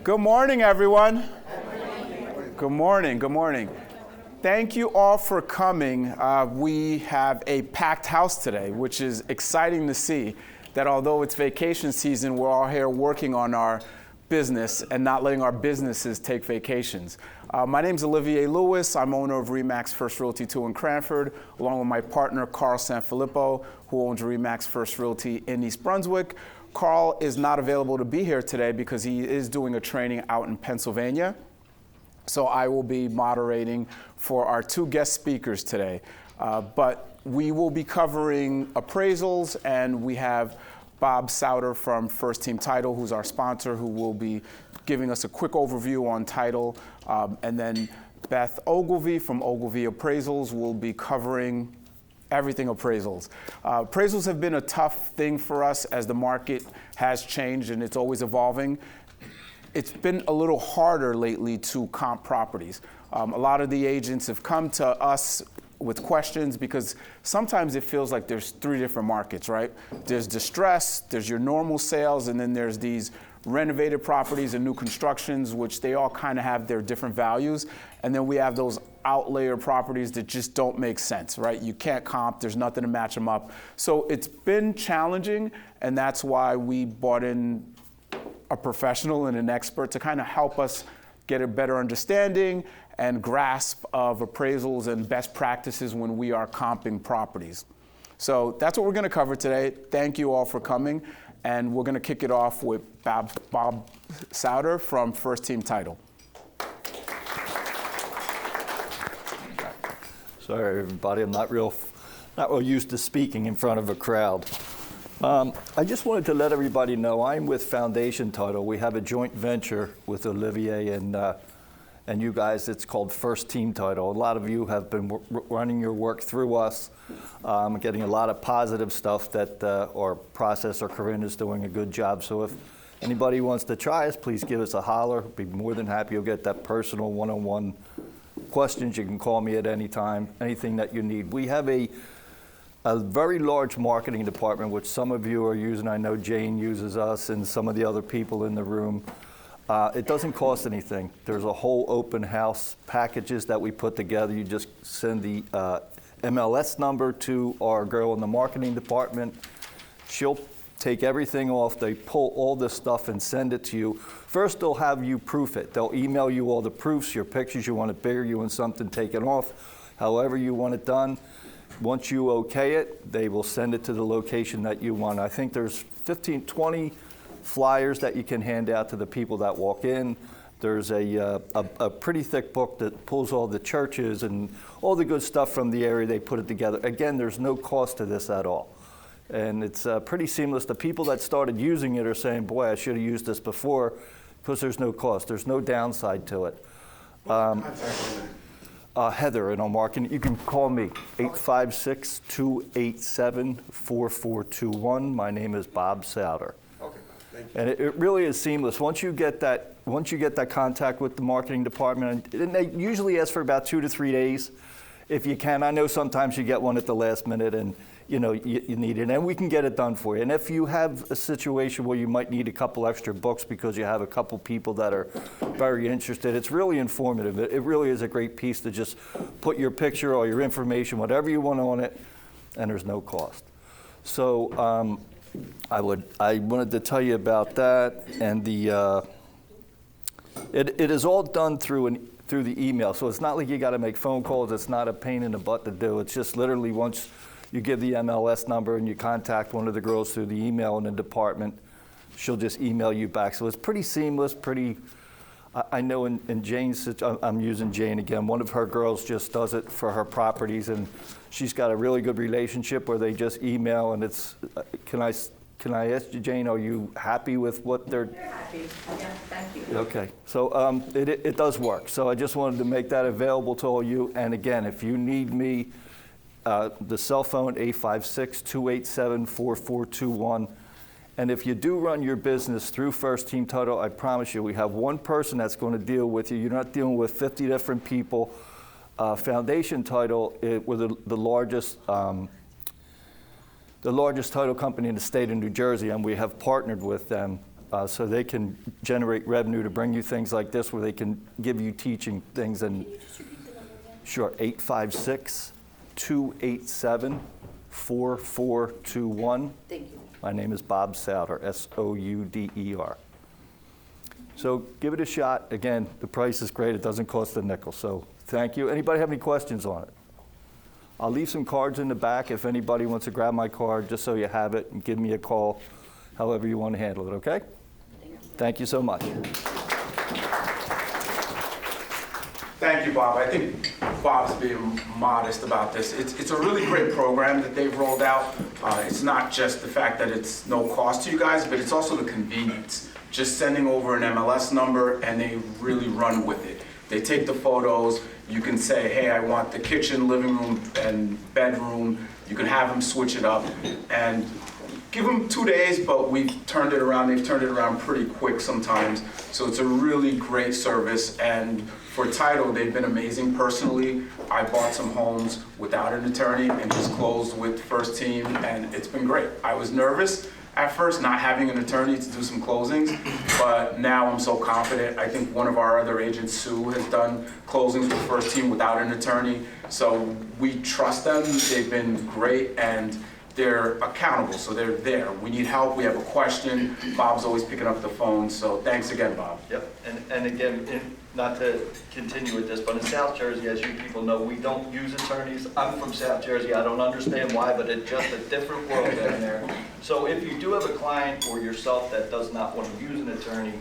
Good morning, everyone. Good morning, good morning. Thank you all for coming. We have a packed house today, which is exciting to see that although it's vacation season, we're all here working on our business and not letting our businesses take vacations. My name's Olivier Lewis. I'm owner of RE/MAX First Realty 2 in Cranford, along with my partner, Carl Sanfilippo, who owns RE/MAX First Realty in East Brunswick. Carl is not available to be here today because he is doing a training out in Pennsylvania. So I will be moderating for our two guest speakers today. But we will be covering appraisals, and we have Bob Souter from First Team Title, who's our sponsor, who will be giving us a quick overview on title. And then Beth Ogilvie from Ogilvie Appraisals will be covering everything appraisals. Appraisals have been a tough thing for us as the market has changed and it's always evolving. It's been a little harder lately to comp properties. A lot of the agents have come to us with questions because sometimes it feels like there's three different markets, right? There's distress, there's your normal sales, and then there's these renovated properties and new constructions, which they all kind of have their different values. And then we have those outlier properties that just don't make sense, right? You can't comp, there's nothing to match them up. So it's been challenging, and that's why we brought in a professional and an expert to kind of help us get a better understanding and grasp of appraisals and best practices when we are comping properties. So that's what we're going to cover today. Thank you all for coming, and we're going to kick it off with Bob Souter from First Team Title. Sorry, everybody. I'm not real used to speaking in front of a crowd. I just wanted to let everybody know I'm with Foundation Title. We have a joint venture with Olivier and you guys. It's called First Team Title. A lot of you have been running your work through us, getting a lot of positive stuff that our process, or Corinne is doing a good job. So if anybody wants to try us, please give us a holler. Be more than happy. You'll get that personal one-on-one questions. You can call me at any time, anything that you need. We have a very large marketing department, which some of you are using. I know Jane uses us and some of the other people in the room. It doesn't cost anything. There's a whole open house packages that we put together. You just send the MLS number to our girl in the marketing department. She'll take everything off. They pull all this stuff and send it to you. First, they'll have you proof it. They'll email you all the proofs, your pictures. You want it bigger, you want something taken off, however you want it done. Once you okay it, they will send it to the location that you want. I think there's 15, 20 flyers that you can hand out to the people that walk in. There's a pretty thick book that pulls all the churches and all the good stuff from the area. They put it together. Again, there's no cost to this at all. And it's pretty seamless. The people that started using it are saying, boy, I should have used this before, because there's no cost. There's no downside to it. Heather in our marketing, you can call me, 856-287-4421. My name is Bob Souter. Okay, thank you. And it really is seamless. Once you get that contact with the marketing department, and they usually ask for about 2 to 3 days, if you can. I know sometimes you get one at the last minute and you need it, and we can get it done for you. And if you have a situation where you might need a couple extra books because you have a couple people that are very interested, it's really informative. It really is a great piece to just put your picture or your information, whatever you want on it, and there's no cost. So I wanted to tell you about that, and it is all done through the email. So it's not like you got to make phone calls. It's not a pain in the butt to do. It's just literally once you give the MLS number and you contact one of the girls through the email in the department, she'll just email you back. So it's pretty seamless, I know in Jane's, I'm using Jane again, one of her girls just does it for her properties, and she's got a really good relationship where they just email, and it's, can I ask you, Jane, are you happy with what they're? They're happy, yeah, thank you. Okay, so it does work. So I just wanted to make that available to all you, and again, if you need me, the cell phone, 856-287-4421. And if you do run your business through First Team Title, I promise you, we have one person that's going to deal with you. You're not dealing with 50 different people. Foundation Title, we're the largest title company in the state of New Jersey, and we have partnered with them so they can generate revenue to bring you things like this where they can give you teaching things. And sure, 856-287-4421. Thank you. My name is Bob Souder, Souder. So give it a shot. Again, the price is great. It doesn't cost a nickel. So thank you. Anybody have any questions on it? I'll leave some cards in the back if anybody wants to grab my card, just so you have it, and give me a call, however you want to handle it, okay? Thank you so much. Thank you, Bob. I think Bob's being modest about this. It's a really great program that they've rolled out. It's not just the fact that it's no cost to you guys, but it's also the convenience. Just sending over an MLS number and they really run with it. They take the photos. You can say, hey, I want the kitchen, living room, and bedroom. You can have them switch it up. And give them 2 days, but we've turned it around. They've turned it around pretty quick sometimes. So it's a really great service. And for title, they've been amazing. Personally, I bought some homes without an attorney and just closed with First Team, and it's been great. I was nervous at first, not having an attorney to do some closings, but now I'm so confident. I think one of our other agents, Sue, has done closings with First Team without an attorney. So we trust them. They've been great, and they're accountable, so they're there. We need help, we have a question. Bob's always picking up the phone, so thanks again, Bob. Yep, and again, not to continue with this, but in South Jersey, as you people know, we don't use attorneys. I'm from South Jersey, I don't understand why, but it's just a different world down there. So if you do have a client or yourself that does not want to use an attorney,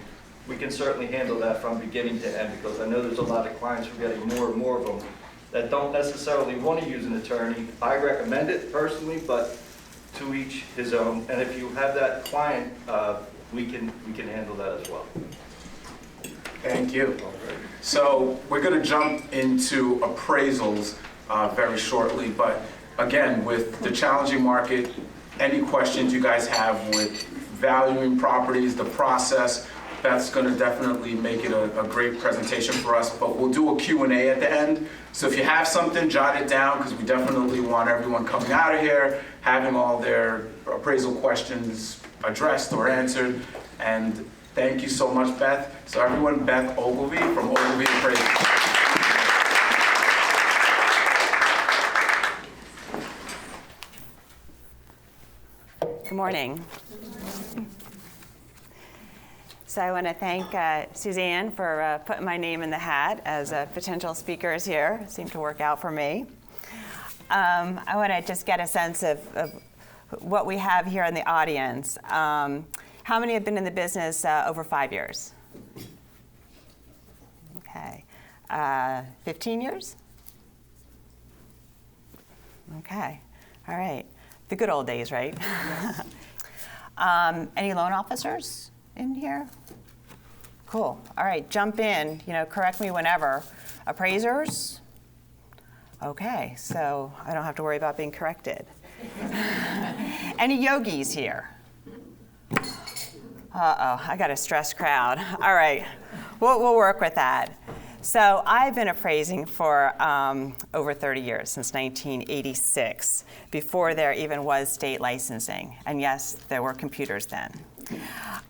we can certainly handle that from beginning to end, because I know there's a lot of clients who are getting more and more of them that don't necessarily want to use an attorney. I recommend it personally, but to each his own. And if you have that client, we can handle that as well. Thank you. So we're going to jump into appraisals very shortly, but again, with the challenging market, any questions you guys have with valuing properties, the process, Beth's going to definitely make it a great presentation for us, but we'll do a Q&A at the end. So if you have something, jot it down, because we definitely want everyone coming out of here having all their appraisal questions addressed or answered. And thank you so much, Beth. So everyone, Beth Ogilvy from Ogilvy Appraisal. Good morning. So I want to thank Suzanne for putting my name in the hat as potential speakers here. It seemed to work out for me. I want to just get a sense of what we have here in the audience. How many have been in the business over 5 years? Okay. 15 years? Okay. All right. The good old days, right? Any loan officers in here? Cool. All right, jump in, correct me whenever. Appraisers? Okay, so I don't have to worry about being corrected. Any yogis here? Uh-oh, I got a stressed crowd. All right, we'll work with that. So I've been appraising for over 30 years, since 1986, before there even was state licensing. And yes, there were computers then.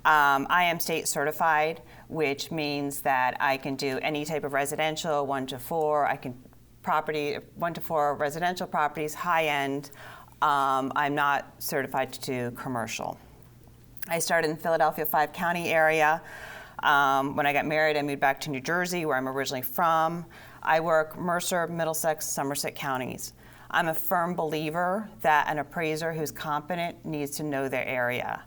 I am state certified, which means that I can do any type of residential, 1 to 4. I can 1 to 4 residential properties, high end. I'm not certified to do commercial. I started in the Philadelphia 5-county area. When I got married, I moved back to New Jersey, where I'm originally from. I work Mercer, Middlesex, Somerset counties. I'm a firm believer that an appraiser who's competent needs to know their area.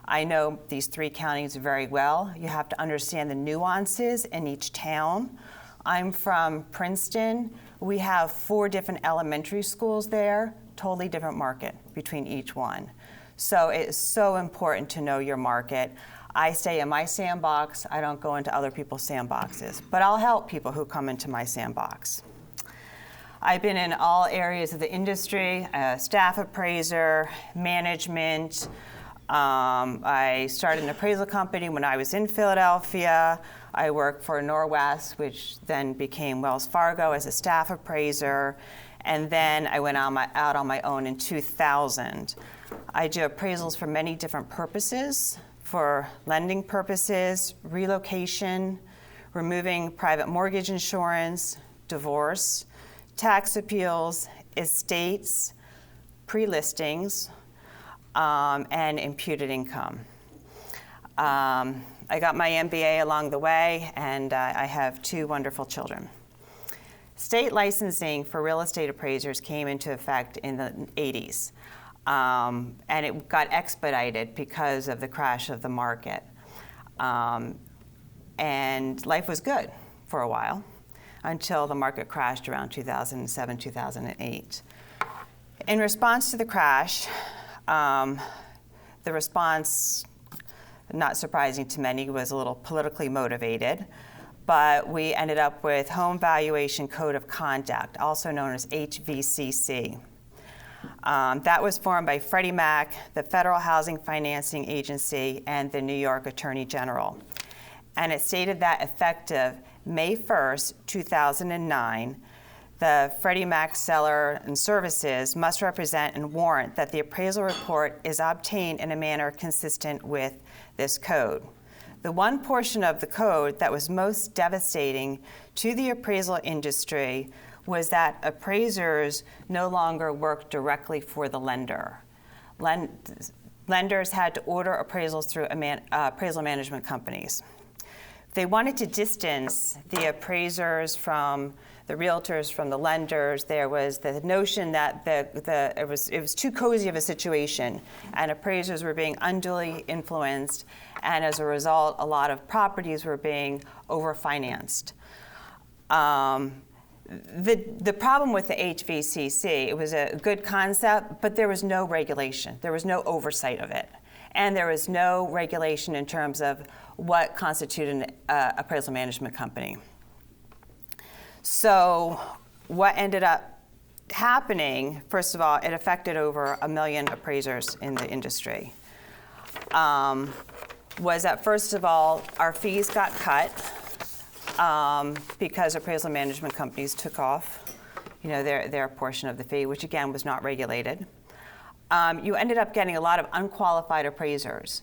I know these 3 counties very well. You have to understand the nuances in each town. I'm from Princeton. We have 4 different elementary schools there, totally different market between each one. So it's so important to know your market. I stay in my sandbox. I don't go into other people's sandboxes, but I'll help people who come into my sandbox. I've been in all areas of the industry, staff appraiser, management. I started an appraisal company when I was in Philadelphia. I worked for Norwest, which then became Wells Fargo as a staff appraiser. And then I went out on my own in 2000. I do appraisals for many different purposes, for lending purposes, relocation, removing private mortgage insurance, divorce, tax appeals, estates, pre-listings, and imputed income. I got my MBA along the way, and I have 2 wonderful children. State licensing for real estate appraisers came into effect in the 80s, and it got expedited because of the crash of the market. And life was good for a while until the market crashed around 2007, 2008. In response to the crash, the response, not surprising to many, was a little politically motivated, but we ended up with Home Valuation Code of Conduct, also known as HVCC. That was formed by Freddie Mac, the Federal Housing Financing Agency, and the New York Attorney General. And it stated that effective May 1st, 2009, the Freddie Mac seller and services must represent and warrant that the appraisal report is obtained in a manner consistent with this code. The one portion of the code that was most devastating to the appraisal industry was that appraisers no longer worked directly for the lender. Lenders had to order appraisals through appraisal management companies. They wanted to distance the appraisers from the realtors, from the lenders. There was the notion that it was too cozy of a situation, and appraisers were being unduly influenced, and as a result, a lot of properties were being overfinanced. The problem with the HVCC, it was a good concept, but there was no regulation. There was no oversight of it. And there was no regulation in terms of what constituted an appraisal management company. So what ended up happening, first of all, it affected over 1 million appraisers in the industry, was that, first of all, our fees got cut because appraisal management companies took off, their portion of the fee, which again was not regulated. You ended up getting a lot of unqualified appraisers,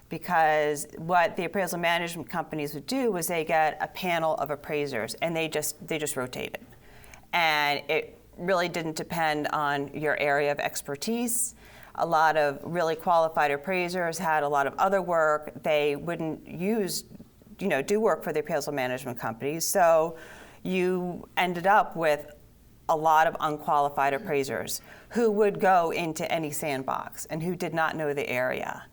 because what the appraisal management companies would do was they get a panel of appraisers and they just rotated. And it really didn't depend on your area of expertise. A lot of really qualified appraisers had a lot of other work. They wouldn't do work for the appraisal management companies. So you ended up with a lot of unqualified appraisers who would go into any sandbox and who did not know the area.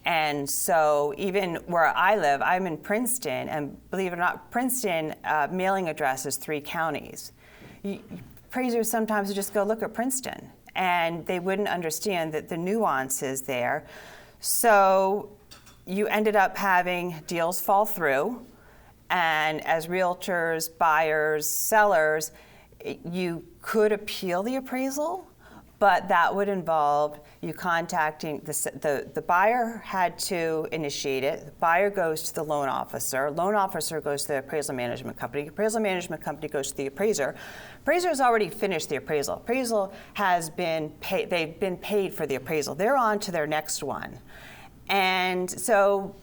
And so even where I live, I'm in Princeton, and believe it or not, Princeton mailing address is 3 counties. Appraisers sometimes would just go look at Princeton, and they wouldn't understand the nuances there. So you ended up having deals fall through, and as realtors, buyers, sellers, you could appeal the appraisal, but that would involve you contacting the buyer had to initiate it. The buyer goes to the loan officer goes to the appraisal management company. Appraisal management company goes to the appraiser. Appraiser has already finished the appraisal. Appraisal has been paid. They've been paid for the appraisal. They're on to their next one. And so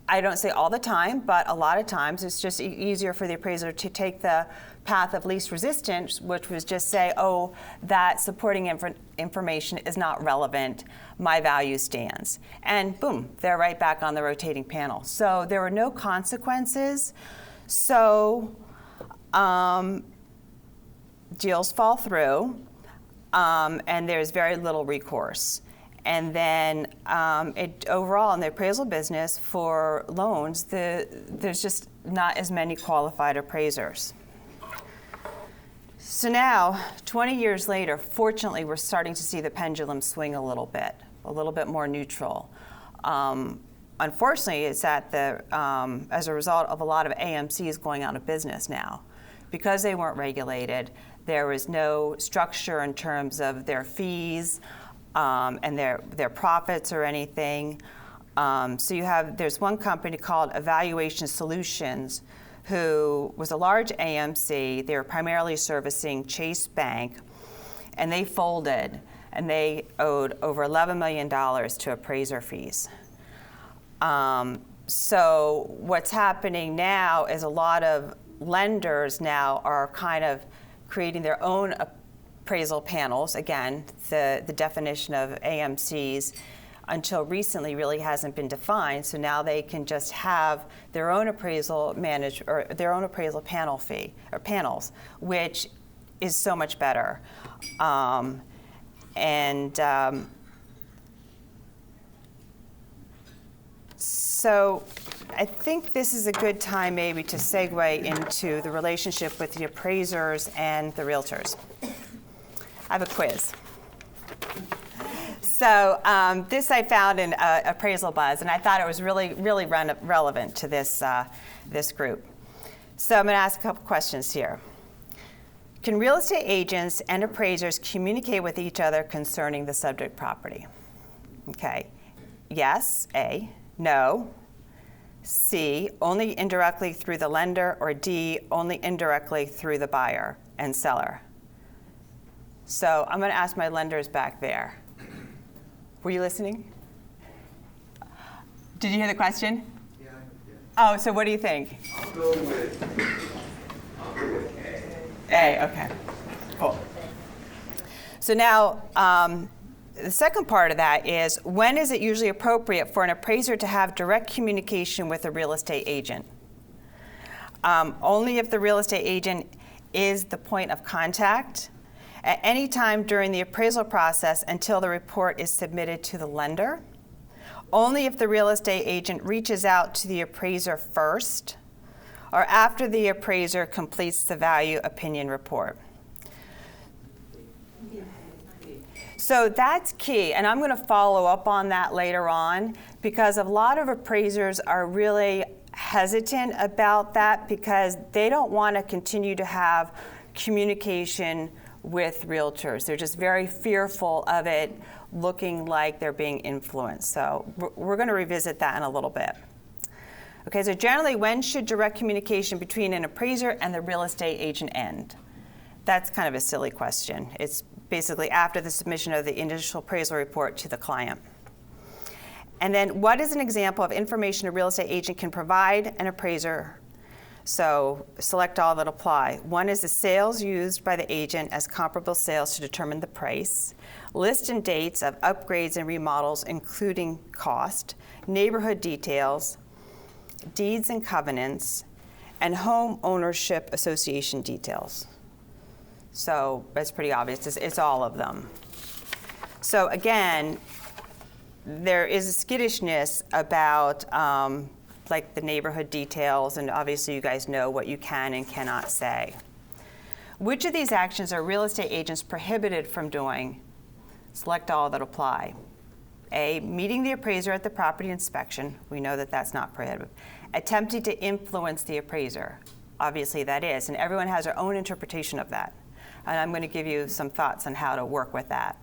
I don't say all the time, but a lot of times it's just easier for the appraiser to take the path of least resistance, which was just say, oh, that supporting information is not relevant, my value stands. And boom, they're right back on the rotating panel. So there were no consequences. So deals fall through, and there's very little recourse. And then overall in the appraisal business for loans, there's just not as many qualified appraisers. So now, 20 years later, fortunately, we're starting to see the pendulum swing a little bit more neutral. Unfortunately, it's at as a result of a lot of AMCs going out of business now. Because they weren't regulated, there was no structure in terms of their fees and their profits or anything. So there's one company called Evaluation Solutions, who was a large AMC. They were primarily servicing Chase Bank, and they folded, and they owed over $11 million to appraiser fees. So what's happening now is a lot of lenders now are kind of creating their own appraisal panels. Again, the definition of AMCs until recently really hasn't been defined. So now they can just have their own appraisal or their own appraisal panel fee or panels, which is so much better. So I think this is a good time maybe to segue into the relationship with the appraisers and the realtors. I have a quiz. So this I found in Appraisal Buzz, and I thought it was really relevant to this group. So I'm going to ask a couple questions here. Can real estate agents and appraisers communicate with each other concerning the subject property? Okay. Yes, A. No. C, only indirectly through the lender, or D, only indirectly through the buyer and seller. So I'm going to ask my lenders back there. Were you listening? Did you hear the question? Yeah. Oh, so what do you think? I'll go with A. A, okay. Cool. So now, the second part of that is, when is it usually appropriate for an appraiser to have direct communication with a real estate agent? Only if the real estate agent is the point of contact at any time during the appraisal process until the report is submitted to the lender. Only if the real estate agent reaches out to the appraiser first, or after the appraiser completes the value opinion report. So that's key, and I'm going to follow up on that later on, because a lot of appraisers are really hesitant about that because they don't want to continue to have communication with realtors. They're just very fearful of it looking like they're being influenced. So we're going to revisit that in a little bit. Okay, so generally, when should direct communication between an appraiser and the real estate agent end? That's kind of a silly question. It's basically after the submission of the initial appraisal report to the client. And then, what is an example of information a real estate agent can provide an appraiser? So select all that apply. One is the sales used by the agent as comparable sales to determine the price, list and dates of upgrades and remodels including cost, neighborhood details, deeds and covenants, and home ownership association details. So that's pretty obvious. It's all of them. So again, there is a skittishness about like the neighborhood details, and obviously you guys know what you can and cannot say. Which of these actions are real estate agents prohibited from doing? Select all that apply. A, meeting the appraiser at the property inspection. We know that that's not prohibited. Attempting to influence the appraiser. Obviously that is, and everyone has their own interpretation of that. And I'm going to give you some thoughts on how to work with that.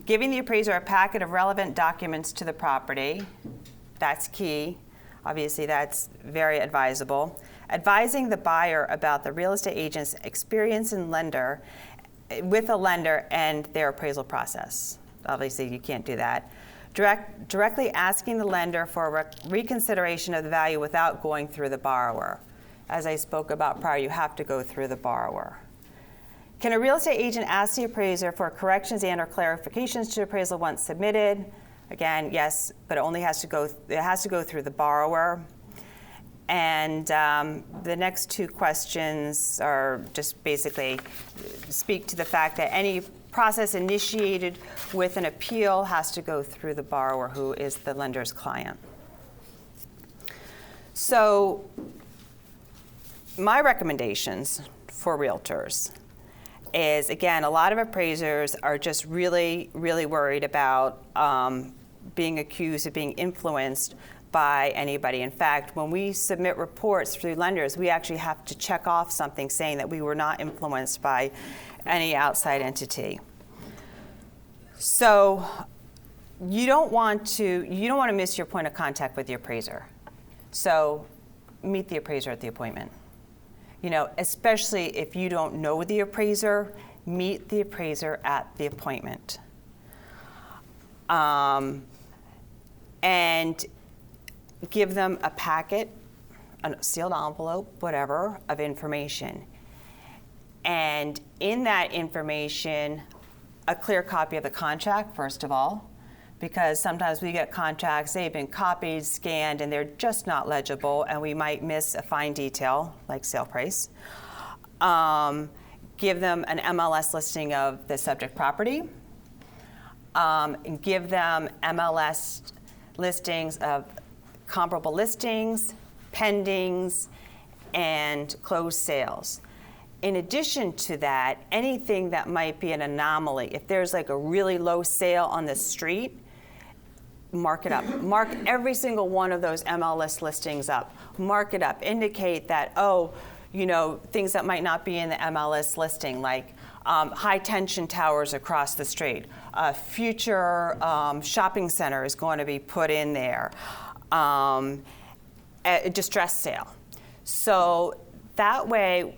Giving the appraiser a packet of relevant documents to the property. That's key. Obviously that's very advisable. Advising the buyer about the real estate agent's experience with a lender and their appraisal process. Obviously you can't do that. Directly asking the lender for a reconsideration of the value without going through the borrower. As I spoke about prior, you have to go through the borrower. Can a real estate agent ask the appraiser for corrections and/or clarifications to appraisal once submitted? Again, yes, but it has to go through the borrower. And the next two questions are just basically speak to the fact that any process initiated with an appeal has to go through the borrower, who is the lender's client. So my recommendations for realtors is, again, a lot of appraisers are just really worried about being accused of being influenced by anybody. In fact, when we submit reports through lenders, we actually have to check off something saying that we were not influenced by any outside entity. So you don't want to miss your point of contact with the appraiser. So meet the appraiser at the appointment. Especially if you don't know the appraiser, meet the appraiser at the appointment. And give them a packet, a sealed envelope, whatever, of information. And in that information, a clear copy of the contract, first of all, because sometimes we get contracts, they've been copied, scanned, and they're just not legible, and we might miss a fine detail, like sale price. Give them an MLS listing of the subject property. Give them MLS listings of comparable listings, pendings, and closed sales. In addition to that, anything that might be an anomaly, if there's like a really low sale on the street, mark it up. Mark every single one of those MLS listings up. Mark it up. Indicate that, things that might not be in the MLS listing, like high tension towers across the street. A future shopping center is going to be put in there. A distress sale. So that way,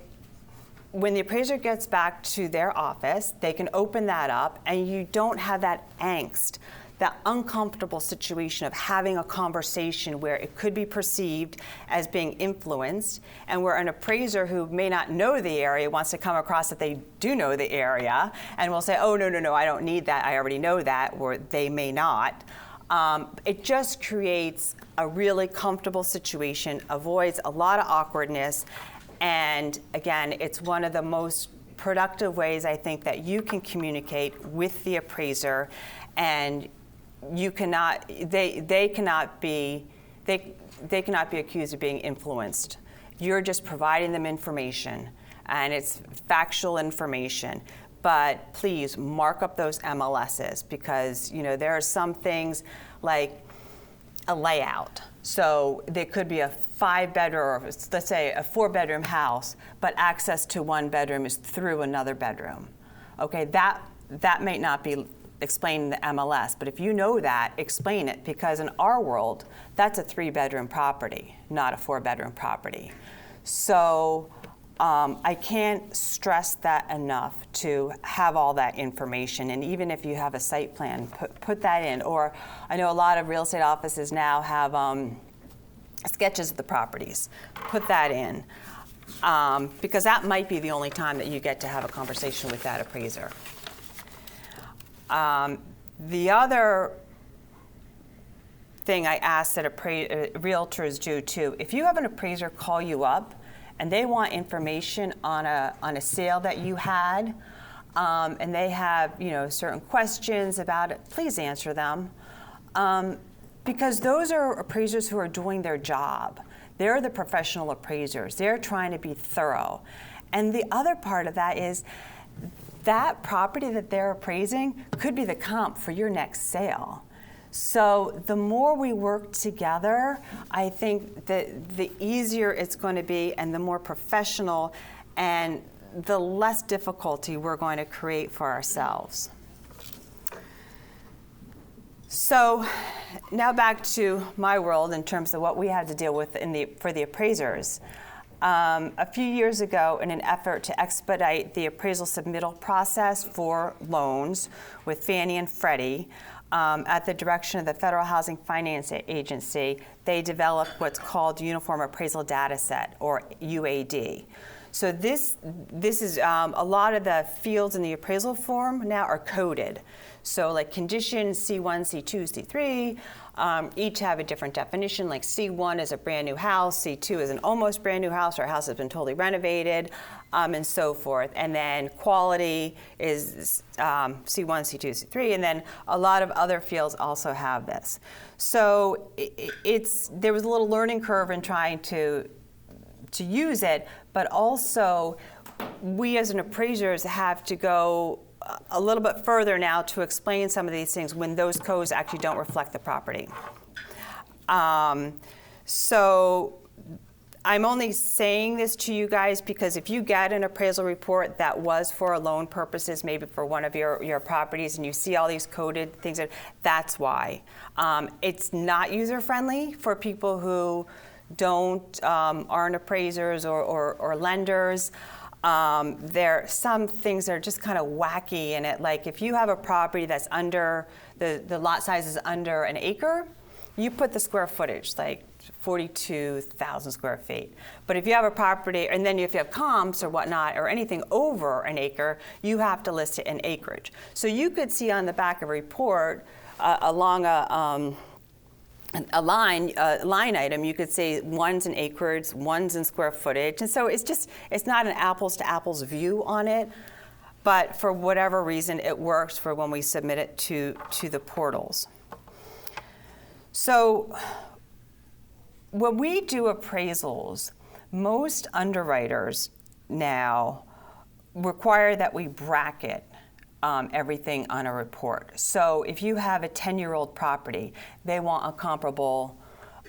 when the appraiser gets back to their office, they can open that up, and you don't have that angst, that uncomfortable situation of having a conversation where it could be perceived as being influenced, and where an appraiser who may not know the area wants to come across that they do know the area, and will say, oh, no, I don't need that, I already know that, or they may not. It just creates a really comfortable situation, avoids a lot of awkwardness, and again, it's one of the most productive ways I think that you can communicate with the appraiser, and they cannot be accused of being influenced. You're just providing them information, and it's factual information. But please mark up those MLSs, because there are some things like a layout. So there could be a 5-bedroom, or let's say a 4-bedroom house, but access to one bedroom is through another bedroom. Okay, that may not be explained in the MLS, but if you know that, explain it, because in our world, that's a 3-bedroom property, not a 4-bedroom property. So I can't stress that enough, to have all that information. And even if you have a site plan, put that in. Or I know a lot of real estate offices now have sketches of the properties. Put that in. Because that might be the only time that you get to have a conversation with that appraiser. The other thing I ask that realtors do too, if you have an appraiser call you up and they want information on a sale that you had, and they have certain questions about it, please answer them, because those are appraisers who are doing their job. They're the professional appraisers. They're trying to be thorough. And the other part of that is that property that they're appraising could be the comp for your next sale. So the more we work together, I think that the easier it's going to be, and the more professional, and the less difficulty we're going to create for ourselves. So now back to my world in terms of what we have to deal with for the appraisers. A few years ago, in an effort to expedite the appraisal submittal process for loans with Fannie and Freddie, at the direction of the Federal Housing Finance Agency, they developed what's called Uniform Appraisal Data Set, or UAD. So this is a lot of the fields in the appraisal form now are coded. So like conditions C1, C2, C3, each have a different definition. Like C1 is a brand new house, C2 is an almost brand new house, or a house has been totally renovated, and so forth. And then quality is C1, C2, C3, and then a lot of other fields also have this. So there was a little learning curve in trying to use it, but also we as an appraisers have to go a little bit further now to explain some of these things when those codes actually don't reflect the property. So I'm only saying this to you guys because if you get an appraisal report that was for loan purposes, maybe for one of your properties, and you see all these coded things, that's why. It's not user-friendly for people who aren't appraisers or lenders. Some things that are just kind of wacky in it. Like if you have a property that's under, the lot size is under an acre, you put the square footage, like 42,000 square feet. But if you have a property, and then if you have comps or whatnot, or anything over an acre, you have to list it in acreage. So you could see on the back of a report along a line item, you could say one's in acreage, one's in square footage. And so it's not an apples to apples view on it, but for whatever reason, it works for when we submit it to the portals. So when we do appraisals, most underwriters now require that we bracket everything on a report. So if you have a 10-year-old property, they want a comparable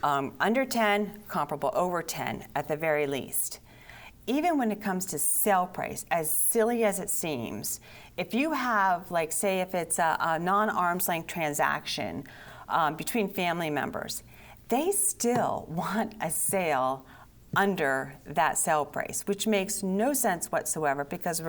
under 10, comparable over 10 at the very least. Even when it comes to sale price, as silly as it seems, if you have, like, say if it's a non-arm's length transaction between family members, they still want a sale under that sale price, which makes no sense whatsoever, because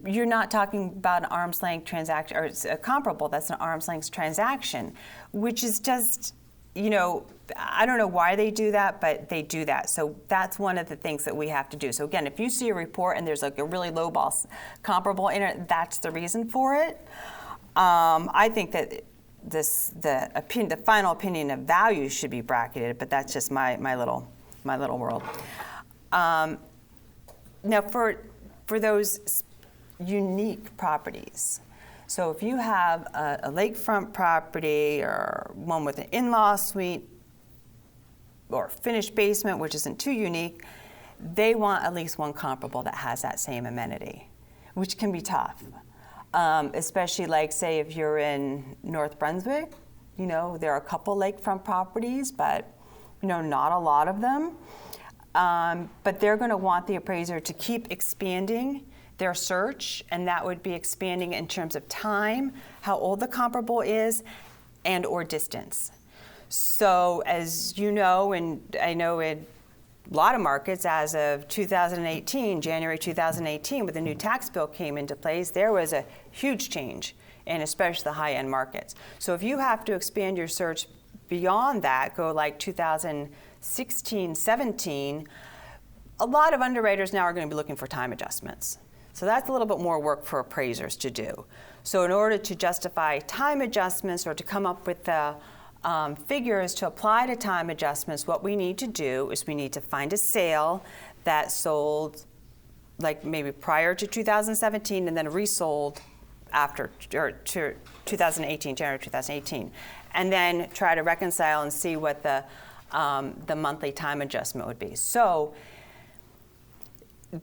you're not talking about an arm's length transaction, or it's a comparable that's an arm's length transaction, which is just, I don't know why they do that, but they do that. So that's one of the things that we have to do. So again, if you see a report and there's like a really low ball comparable in it, that's the reason for it. I think that the final opinion of value should be bracketed, but that's just my little world. Now for those unique properties, so if you have a lakefront property or one with an in-law suite or finished basement, which isn't too unique, they want at least one comparable that has that same amenity, which can be tough. Especially, like, say if you're in North Brunswick, there are a couple lakefront properties, but not a lot of them. But they're going to want the appraiser to keep expanding their search, and that would be expanding in terms of time, how old the comparable is, and or distance. So as you know, and I know in a lot of markets, as of 2018, January 2018, when the new tax bill came into place, there was a huge change in especially the high-end markets. So if you have to expand your search beyond that, go like 2016, 17, a lot of underwriters now are going to be looking for time adjustments. So that's a little bit more work for appraisers to do. So in order to justify time adjustments or to come up with the figures to apply to time adjustments, what we need to do is we need to find a sale that sold like maybe prior to 2017 and then resold after or to 2018, January 2018, and then try to reconcile and see what the monthly time adjustment would be. So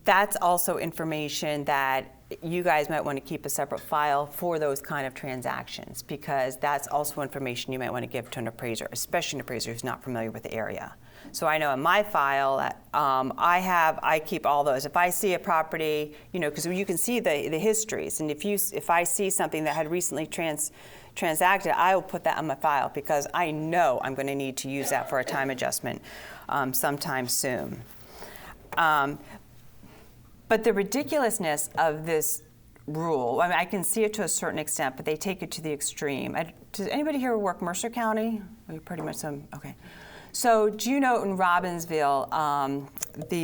that's also information that you guys might want to keep a separate file for those kind of transactions, because that's also information you might want to give to an appraiser, especially an appraiser who's not familiar with the area. So I know in my file, I keep all those. If I see a property, because you can see the histories, and if I see something that had recently transacted, I will put that on my file, because I know I'm going to need to use that for a time adjustment sometime soon. But the ridiculousness of this rule, I mean, I can see it to a certain extent, but they take it to the extreme. Does anybody here work Mercer County? Are you pretty much some? Okay. So do you know in Robbinsville, the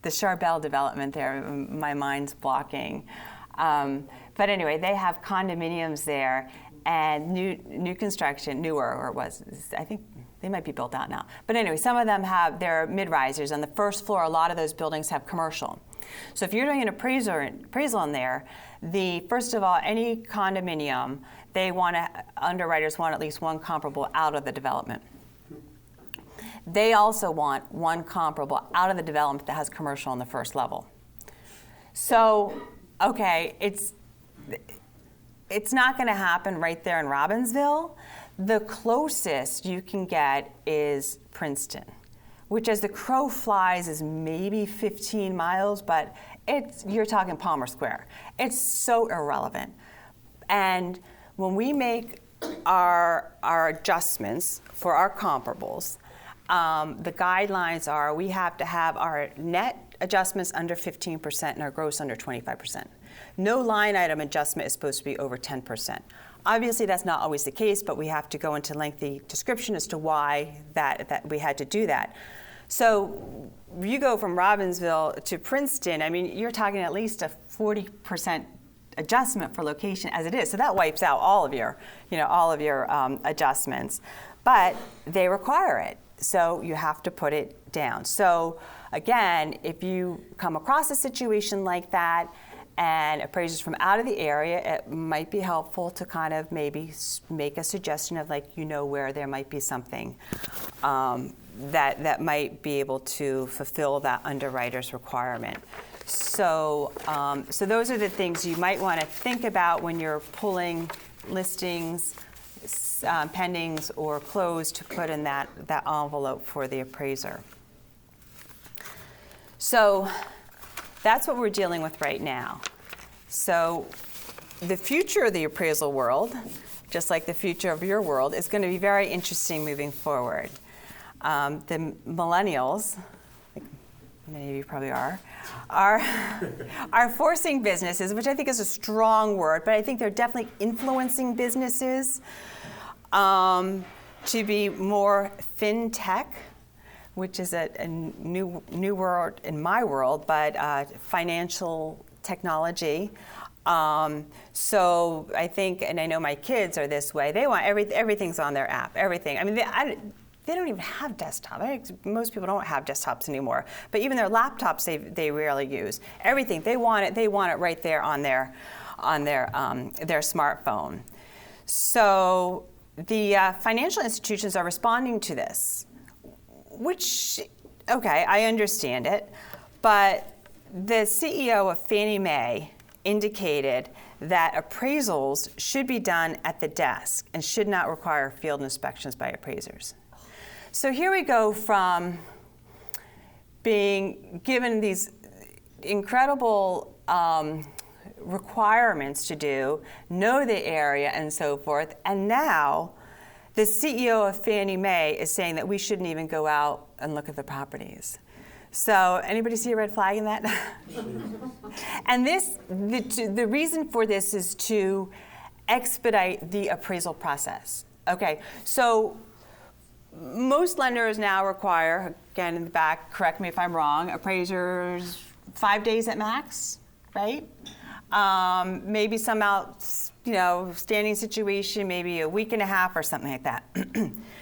Charbel development there, my mind's blocking. But anyway, they have condominiums there, and new construction, newer, or was, I think, they might be built out now. But anyway, some of them have their mid-risers. On the first floor, a lot of those buildings have commercial. So if you're doing an appraisal in there, first of all, any condominium, underwriters want at least one comparable out of the development. They also want one comparable out of the development that has commercial on the first level. So, okay, it's not going to happen right there in Robbinsville. The closest you can get is Princeton, which as the crow flies is maybe 15 miles, but you're talking Palmer Square. It's so irrelevant. And when we make our adjustments for our comparables, the guidelines are we have to have our net adjustments under 15% and our gross under 25%. No line item adjustment is supposed to be over 10%. Obviously, that's not always the case, but we have to go into lengthy description as to why that we had to do that. So you go from Robbinsville to Princeton, I mean, you're talking at least a 40% adjustment for location as it is. So that wipes out all of your, adjustments. But they require it, so you have to put it down. So again, if you come across a situation like that and appraisers from out of the area, it might be helpful to kind of maybe make a suggestion of where there might be something that might be able to fulfill that underwriter's requirement. So, so those are the things you might want to think about when you're pulling listings, pendings, or closed to put in that envelope for the appraiser. So that's what we're dealing with right now. So the future of the appraisal world, just like the future of your world, is going to be very interesting moving forward. The millennials, like many of you probably are forcing businesses, which I think is a strong word, but I think they're definitely influencing businesses to be more fintech, which is a new word in my world, but financial technology. So I think, and I know my kids are this way, they want everything's on their app, everything. I mean, they don't even have desktops. Most people don't have desktops anymore. But even their laptops, they rarely use. Everything, they want it right there on their smartphone. So the financial institutions are responding to this, which, okay, I understand it, but the CEO of Fannie Mae indicated that appraisals should be done at the desk and should not require field inspections by appraisers. So here we go from being given these incredible requirements to know the area and so forth, and now the CEO of Fannie Mae is saying that we shouldn't even go out and look at the properties. So anybody see a red flag in that? And the reason for this is to expedite the appraisal process. Okay, so most lenders now require, again in the back, correct me if I'm wrong, appraisers 5 days at max, right? Maybe some outstanding situation, maybe a week and a half or something like that.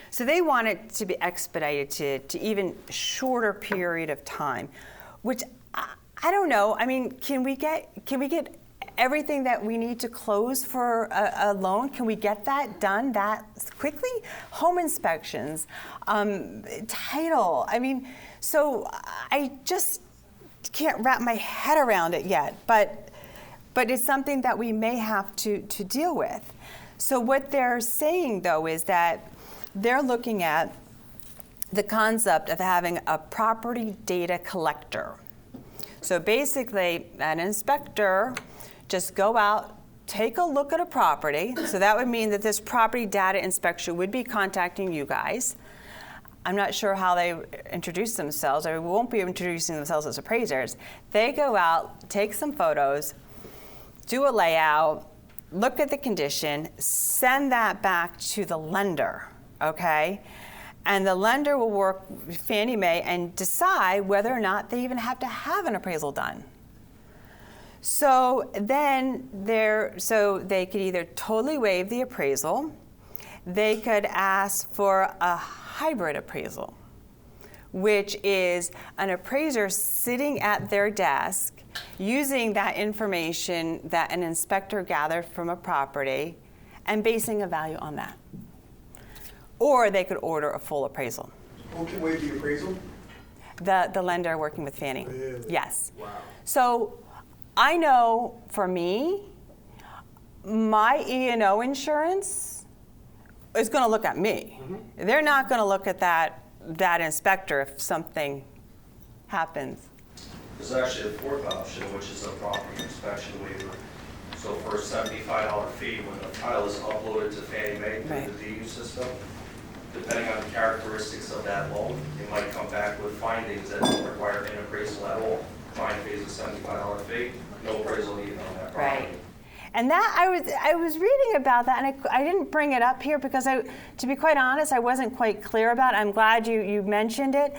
So they want it to be expedited to even shorter period of time, which I don't know. I mean, can we get everything that we need to close for a loan? Can we get that done that quickly? Home inspections, title. I mean, so I just can't wrap my head around it yet, but it's something that we may have to deal with. So what they're saying, though, is that they're looking at the concept of having a property data collector. So basically, an inspector just go out, take a look at a property. So that would mean that this property data inspector would be contacting you guys. I'm not sure how they introduce themselves, or won't be introducing themselves as appraisers. They go out, take some photos, do a layout, look at the condition, send that back to the lender, okay? And the lender will work with Fannie Mae and decide whether or not they even have to have an appraisal done. So then they could either totally waive the appraisal, they could ask for a hybrid appraisal, which is an appraiser sitting at their desk using that information that an inspector gathered from a property and basing a value on that. Or they could order a full appraisal. Who can waive the appraisal? The lender working with Fannie. Really? Yes. Wow. So I know for me, my E&O insurance is going to look at me. Mm-hmm. They're not going to look at that inspector if something happens. There's actually a fourth option, which is a property inspection waiver. So for a $75 fee, when the title is uploaded to Fannie Mae through the DU system, depending on the characteristics of that loan, it might come back with findings that don't require an appraisal at all. Client pays a $75 fee, no appraisal needed on that property. Right. And that I was reading about that, and I didn't bring it up here because to be quite honest, I wasn't quite clear about it. I'm glad you mentioned it.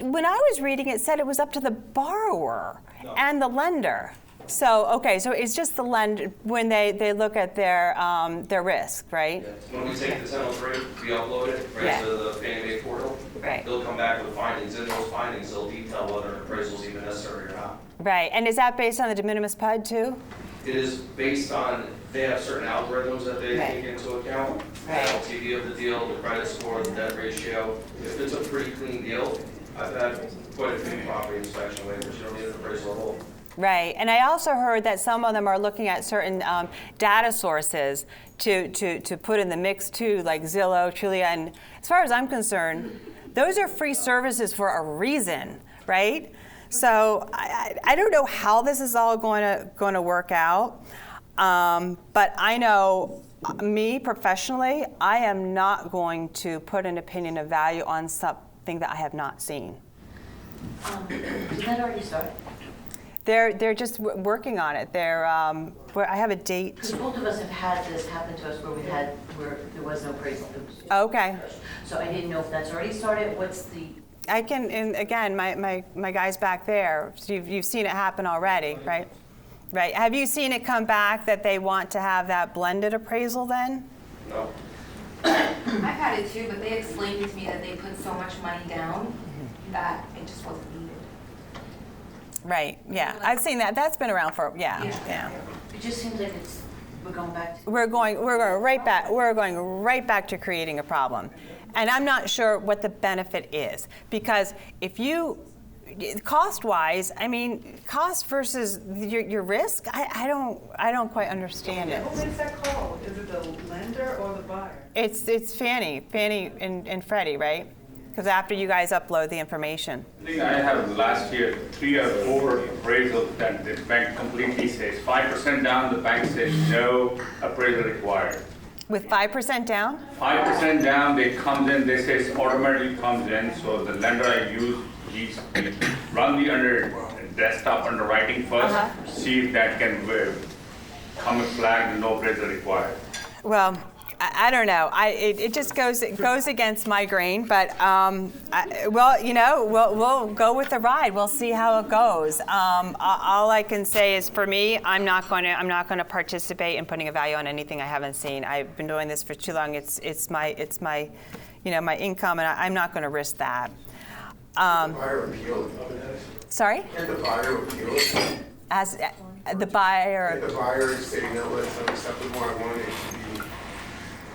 When I was reading it, said it was up to the borrower and the lender. So so it's just the lender when they look at their risk, right? Yeah. When we take the tenant's rate, we upload it to the Fannie Mae portal. Right. They'll come back with findings. In those findings, they'll detail whether an appraisal is even necessary or not. Right, and is that based on the de minimis PUD too? It is based on, they have certain algorithms that they take into account. Right. The LTV of the deal, the credit score, the debt ratio. If it's a pretty clean deal, I've had quite a few property inspection waivers. You don't need an appraisal at all. Right, and I also heard that some of them are looking at certain data sources to put in the mix too, like Zillow, Trulia, and as far as I'm concerned, those are free services for a reason, right? So I don't know how this is all going to work out, but I know me professionally, I am not going to put an opinion of value on something that I have not seen. Did that already start? They're just working on it. I have a date. Because both of us have had this happen to us where there was no appraisal. Okay. So I didn't know if that's already started. What's the? I can, and again, my guy's back there. So you've seen it happen already, right? Right. Have you seen it come back that they want to have that blended appraisal then? No. I've had it too, but they explained to me that they put so much money down that it just wasn't needed. Right. Yeah. I've seen that. That's been around for yeah. It just seems like we're going back to. We're going right back to creating a problem, and I'm not sure what the benefit is because if you cost-wise, I mean, cost versus your risk, I don't quite understand it. Who makes that call? Is it the lender or the buyer? It's Fannie and Freddie, right? Because after you guys upload the information. I think I have last year 3 or 4 appraisals that the bank completely says 5% down, the bank says no appraisal required. With 5% down? 5% down, they comes in, they say automatically comes in, so the lender I use, he's run the desktop underwriting first, see if that can come a flag and no appraisal required. Well, I don't know. It just goes against my grain, but we'll go with the ride. We'll see how it goes. All I can say is, for me, I'm not going to participate in putting a value on anything I haven't seen. I've been doing this for too long. It's my my income, and I'm not going to risk that. Buyer appeal it. Sorry? Can the buyer appeal it? As the buyer. Can the buyer say, no, it's unacceptable, I want it to be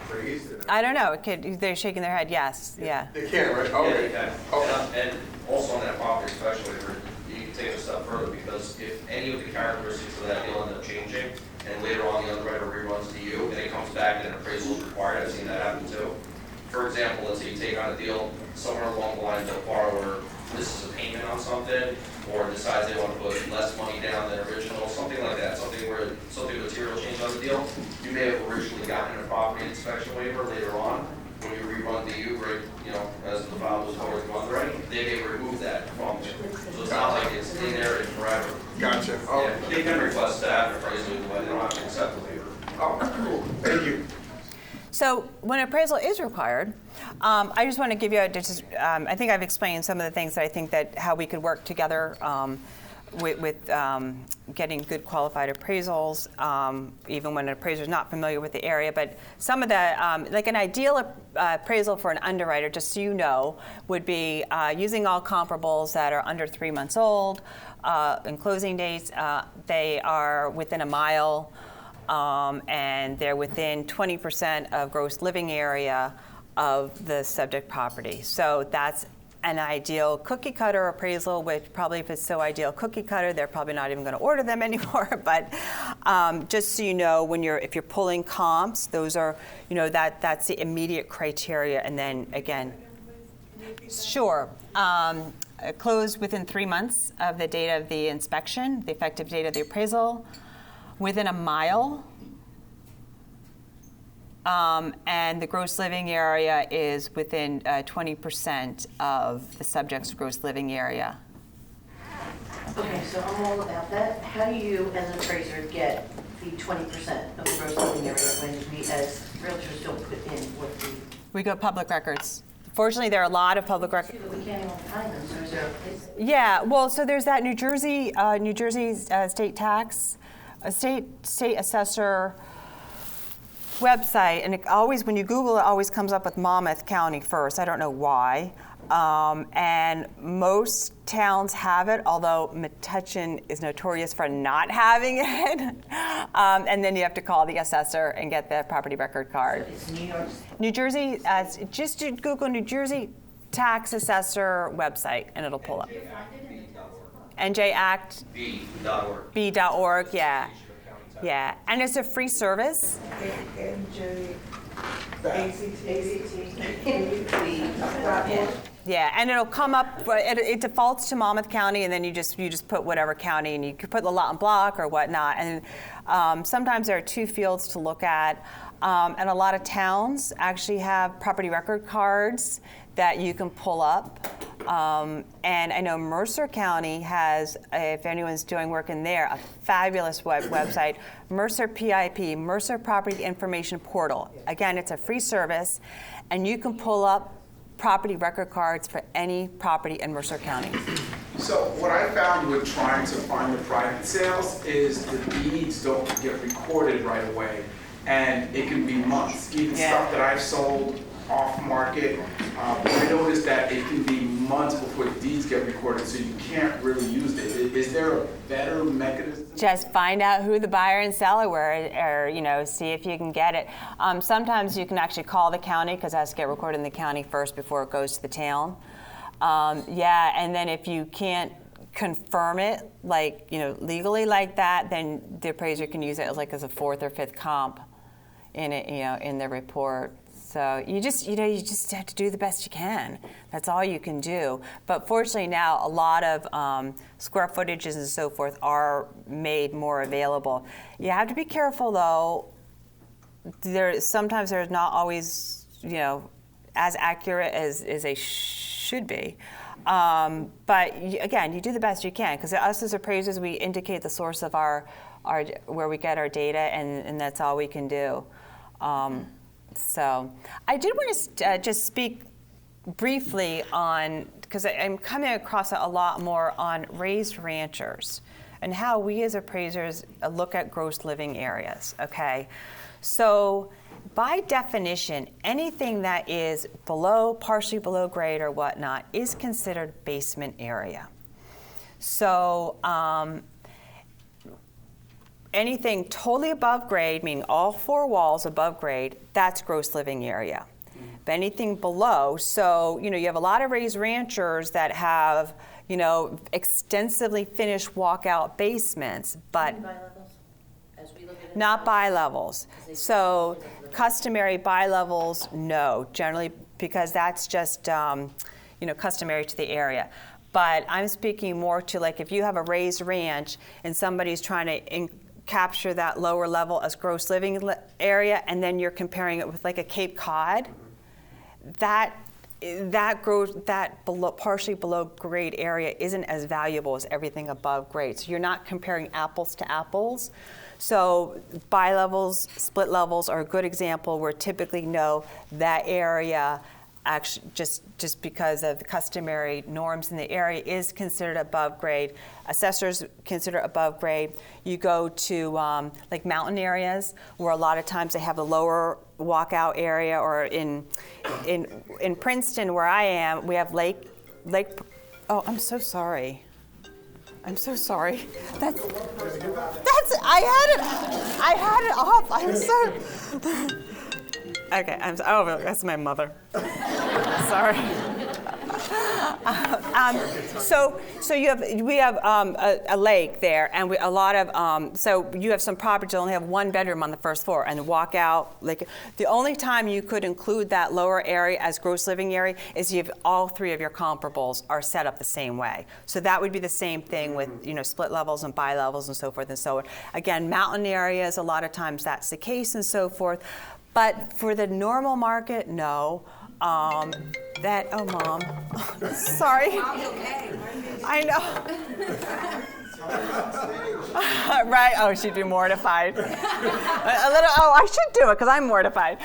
appraised? I don't know. They're shaking their head. Yes. Yeah. They can, right? Yeah, Okay. you can. Okay. And also on that property inspection waiver, you can take it a step further because if any of the characteristics of that deal end up changing, and later on the underwriter reruns to you, and it comes back and an appraisal is required, I've seen that happen too. For example, let's say you take on a deal somewhere along the lines of borrower misses a payment on something, or decides they want to put less money down than original, something like that, something material change on the deal. You may have originally gotten a property inspection waiver later on, when you rerun to you, right, as the file was forward to underwriting, they may remove that from you. So it's not like it's in there and forever. Gotcha. Yeah, they can request to have an appraisal, but they don't have to accept the waiver. Oh, cool. Thank you. So when appraisal is required, I just want to give you I think I've explained some of the things that I think that how we could work together with getting good qualified appraisals, even when an appraiser is not familiar with the area. But some of the, like an ideal appraisal for an underwriter, just so you know, would be using all comparables that are under 3 months old, and closing dates, they are within a mile, and they're within 20% of gross living area of the subject property. So that's an ideal cookie cutter appraisal, which probably if it's so ideal cookie cutter, they're probably not even going to order them anymore. But just so you know, if you're pulling comps, those are, that's the immediate criteria. And then again, sure, closed within 3 months of the date of the inspection, the effective date of the appraisal, within a mile, and the gross living area is within 20% of the subject's gross living area. Okay, so I'm all about that. How do you, as an appraiser, get be 20% of the gross living area when we as realtors don't put in what We go public records. Fortunately, there are a lot of public records. we can't even find them, so is there a place? Yeah, well, so there's that New Jersey state tax, a state assessor website, and it always, when you Google it, always comes up with Monmouth County first. I don't know why. And most towns have it, although Metuchen is notorious for not having it. And then you have to call the assessor and get the property record card. It's New York. New Jersey, just Google New Jersey tax assessor website, and it'll pull up. NJACT B.org, yeah. Yeah, and it's a free service. Yeah, and it'll come up. It defaults to Monmouth County, and then you just put whatever county, and you could put the lot and block or whatnot. And sometimes there are two fields to look at, and a lot of towns actually have property record cards that you can pull up. And I know Mercer County has, if anyone's doing work in there, a fabulous website, Mercer PIP, Mercer Property Information Portal. Again, it's a free service, and you can pull up property record cards for any property in Mercer County. So what I found with trying to find the private sales is the deeds don't get recorded right away, and it can be months. Even stuff that I've sold off market, I noticed that it can be months before the deeds get recorded, so you can't really use it. Is there a better mechanism? Just find out who the buyer and seller were, or see if you can get it. Sometimes you can actually call the county, because it has to get recorded in the county first before it goes to the town. And then if you can't confirm it, legally like that, then the appraiser can use it as a fourth or fifth comp in it, in the report. So you just have to do the best you can. That's all you can do. But fortunately now, a lot of square footages and so forth are made more available. You have to be careful though. Sometimes they're not always, as accurate as they should be. But again, you do the best you can, because us as appraisers, we indicate the source of our where we get our data, and that's all we can do. So I did want to just speak briefly on, because I'm coming across it a lot more on raised ranchers and how we as appraisers look at gross living areas, okay? So by definition, anything that is partially below grade or whatnot is considered basement area. So anything totally above grade, meaning all four walls above grade, that's gross living area. But anything below, so you have a lot of raised ranchers that have, extensively finished walkout basements, but not bi-levels. So customary bi-levels, no, generally, because that's just customary to the area. But I'm speaking more to if you have a raised ranch and somebody's trying to capture that lower level as gross living area, and then you're comparing it with a Cape Cod, that partially below grade area isn't as valuable as everything above grade. So you're not comparing apples to apples. So bi-levels, split levels are a good example where typically that area actually just because of the customary norms in the area is considered above grade. Assessors consider above grade. You go to mountain areas where a lot of times they have a lower walkout area, or in Princeton where I am, we have lake. Oh, I'm so sorry. I'm so sorry. That's I had it off. I'm so. Okay, that's my mother. Sorry. We have a lake there, and a lot of so you have some properties that only have one bedroom on the first floor, and walk out the only time you could include that lower area as gross living area is if all three of your comparables are set up the same way. So that would be the same thing with split levels and bi-levels and so forth and so on. Again, mountain areas, a lot of times that's the case and so forth. But for the normal market, no. Mom. Sorry. Mom's okay. I know. Right? Oh, she'd be mortified. A little. Oh, I should do it because I'm mortified.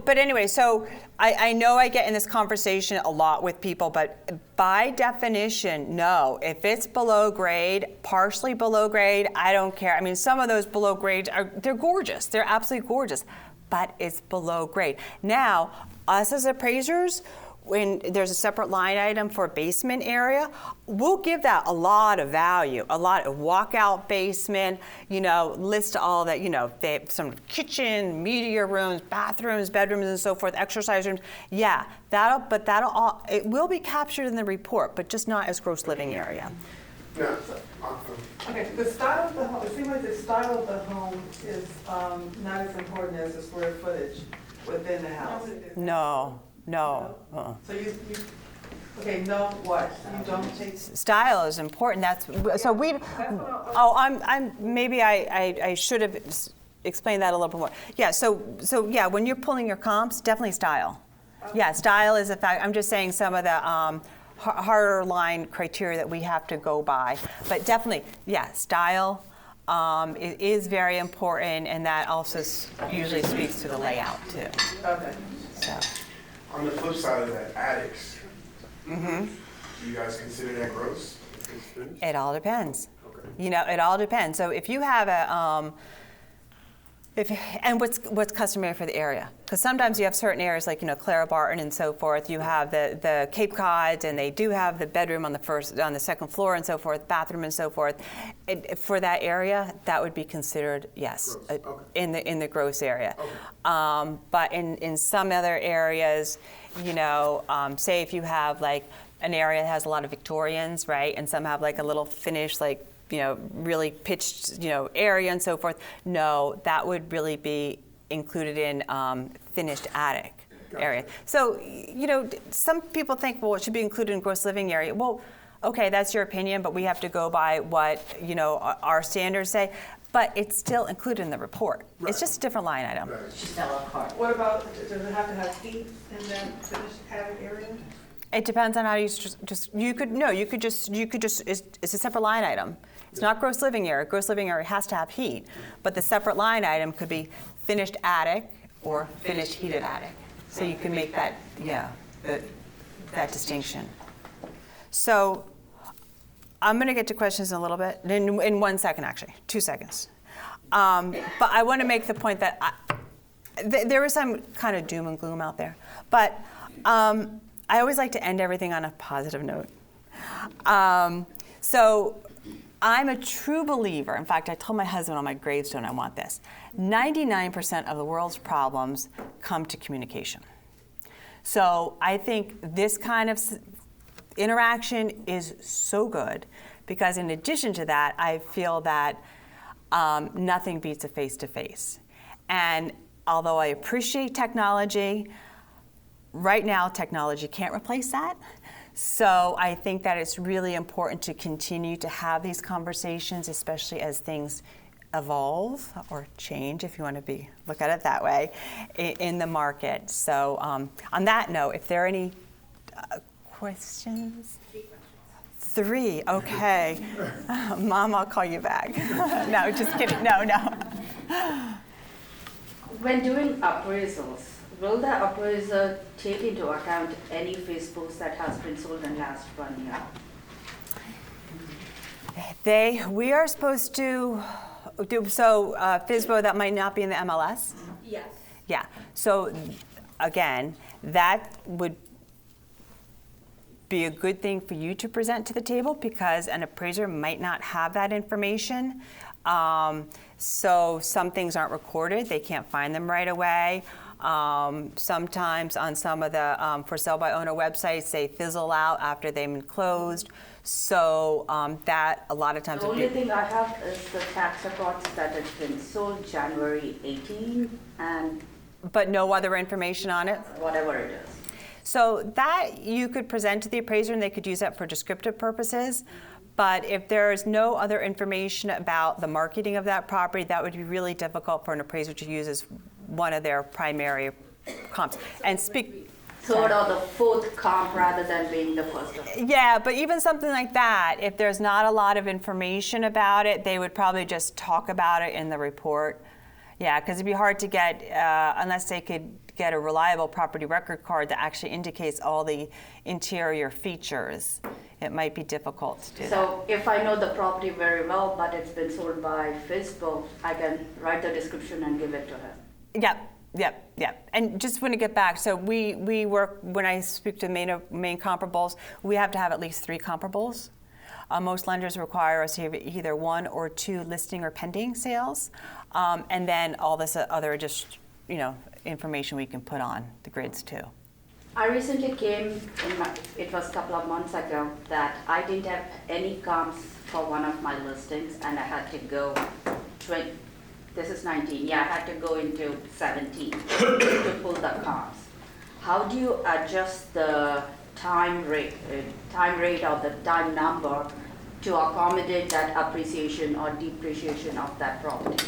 But anyway, so I know I get in this conversation a lot with people, but by definition, no. If it's below grade, partially below grade, I don't care. I mean, some of those below grades they're gorgeous. They're absolutely gorgeous, but it's below grade. Now, us as appraisers, when there's a separate line item for basement area, we'll give that a lot of value, a lot of walkout basement, list all that, they have some kitchen, media rooms, bathrooms, bedrooms, and so forth, exercise rooms. Yeah, it will be captured in the report, but just not as gross living area. No. Okay, the style of the home, it seems like the style of the home is not as important as the square footage within the house. No. So you okay, no, what? You don't take. Style is important. So we. Oh, I should have explained that a little bit more. Yeah. So yeah, when you're pulling your comps, definitely style. Yeah, style is a fact. I'm just saying some of the harder line criteria that we have to go by, but definitely, yeah, style is very important, and that also usually speaks to the layout too. Okay. So. On the flip side of that, attics. Do you guys consider that gross? It all depends. Okay. It all depends. So if you have and what's customary for the area? Because sometimes you have certain areas like Clara Barton and so forth. You have the Cape Cods, and they do have the bedroom on the second floor and so forth, bathroom and so forth. For that area, that would be considered yes, in the gross area. Okay. But in some other areas, say if you have like an area that has a lot of Victorians, right, and some have like a little finished like really pitched, area and so forth. No, that would really be included in finished attic area. So, some people think, well, it should be included in gross living area. Well, okay, that's your opinion, but we have to go by what, our standards say. But it's still included in the report. Right. It's just a different line item. Right. It's just a la carte. What about, does it have to have heat in that finished attic area? It depends on how it's a separate line item. It's not gross living area. Gross living area has to have heat, but the separate line item could be finished attic or finished heated attic. So you can make that, that distinction. So I'm going to get to questions in a little bit, in 1 second actually, 2 seconds. But I want to make the point that there is some kind of doom and gloom out there, but I always like to end everything on a positive note. So I'm a true believer. In fact, I told my husband on my gravestone I want this. 99% of the world's problems come to communication. So I think this kind of interaction is so good because in addition to that, I feel that nothing beats a face-to-face. And although I appreciate technology, right now technology can't replace that. So I think that it's really important to continue to have these conversations, especially as things evolve or change, if you want to look at it that way, in the market. So on that note, if there are any questions? 3, okay. Mom, I'll call you back. No, just kidding. No. When doing appraisals, will the appraiser take into account any Facebooks that has been sold in the last 1 year? We are supposed to do so. FSBO that might not be in the MLS. Yes. Yeah. So again, that would be a good thing for you to present to the table because an appraiser might not have that information. So some things aren't recorded; they can't find them right away. Sometimes on some of the for sale by owner websites, they fizzle out after they've been closed. So that a lot of times. The only thing I have is the tax records that has been sold January 18 and. But no other information on it? Whatever it is. So that you could present to the appraiser and they could use that for descriptive purposes. But if there is no other information about the marketing of that property, that would be really difficult for an appraiser to use as one of their primary comps. And third or the fourth comp rather than being the first one. Yeah, but even something like that, if there's not a lot of information about it, they would probably just talk about it in the report. Yeah, because it'd be hard to get, unless they could get a reliable property record card that actually indicates all the interior features. It might be difficult to do that. So if I know the property very well, but it's been sold by FISBO, I can write the description and give it to her. Yep. And just want to get back, so we work, when I speak to main comparables, we have to have at least 3 comparables. Most lenders require us to have either 1 or 2 listing or pending sales, and then all this other just, information we can put on the grids too. I recently came, it was a couple of months ago, that I didn't have any comps for one of my listings, and I had to go, this is 19, I had to go into 17 to pull the comps. How do you adjust the time rate or the time number to accommodate that appreciation or depreciation of that property?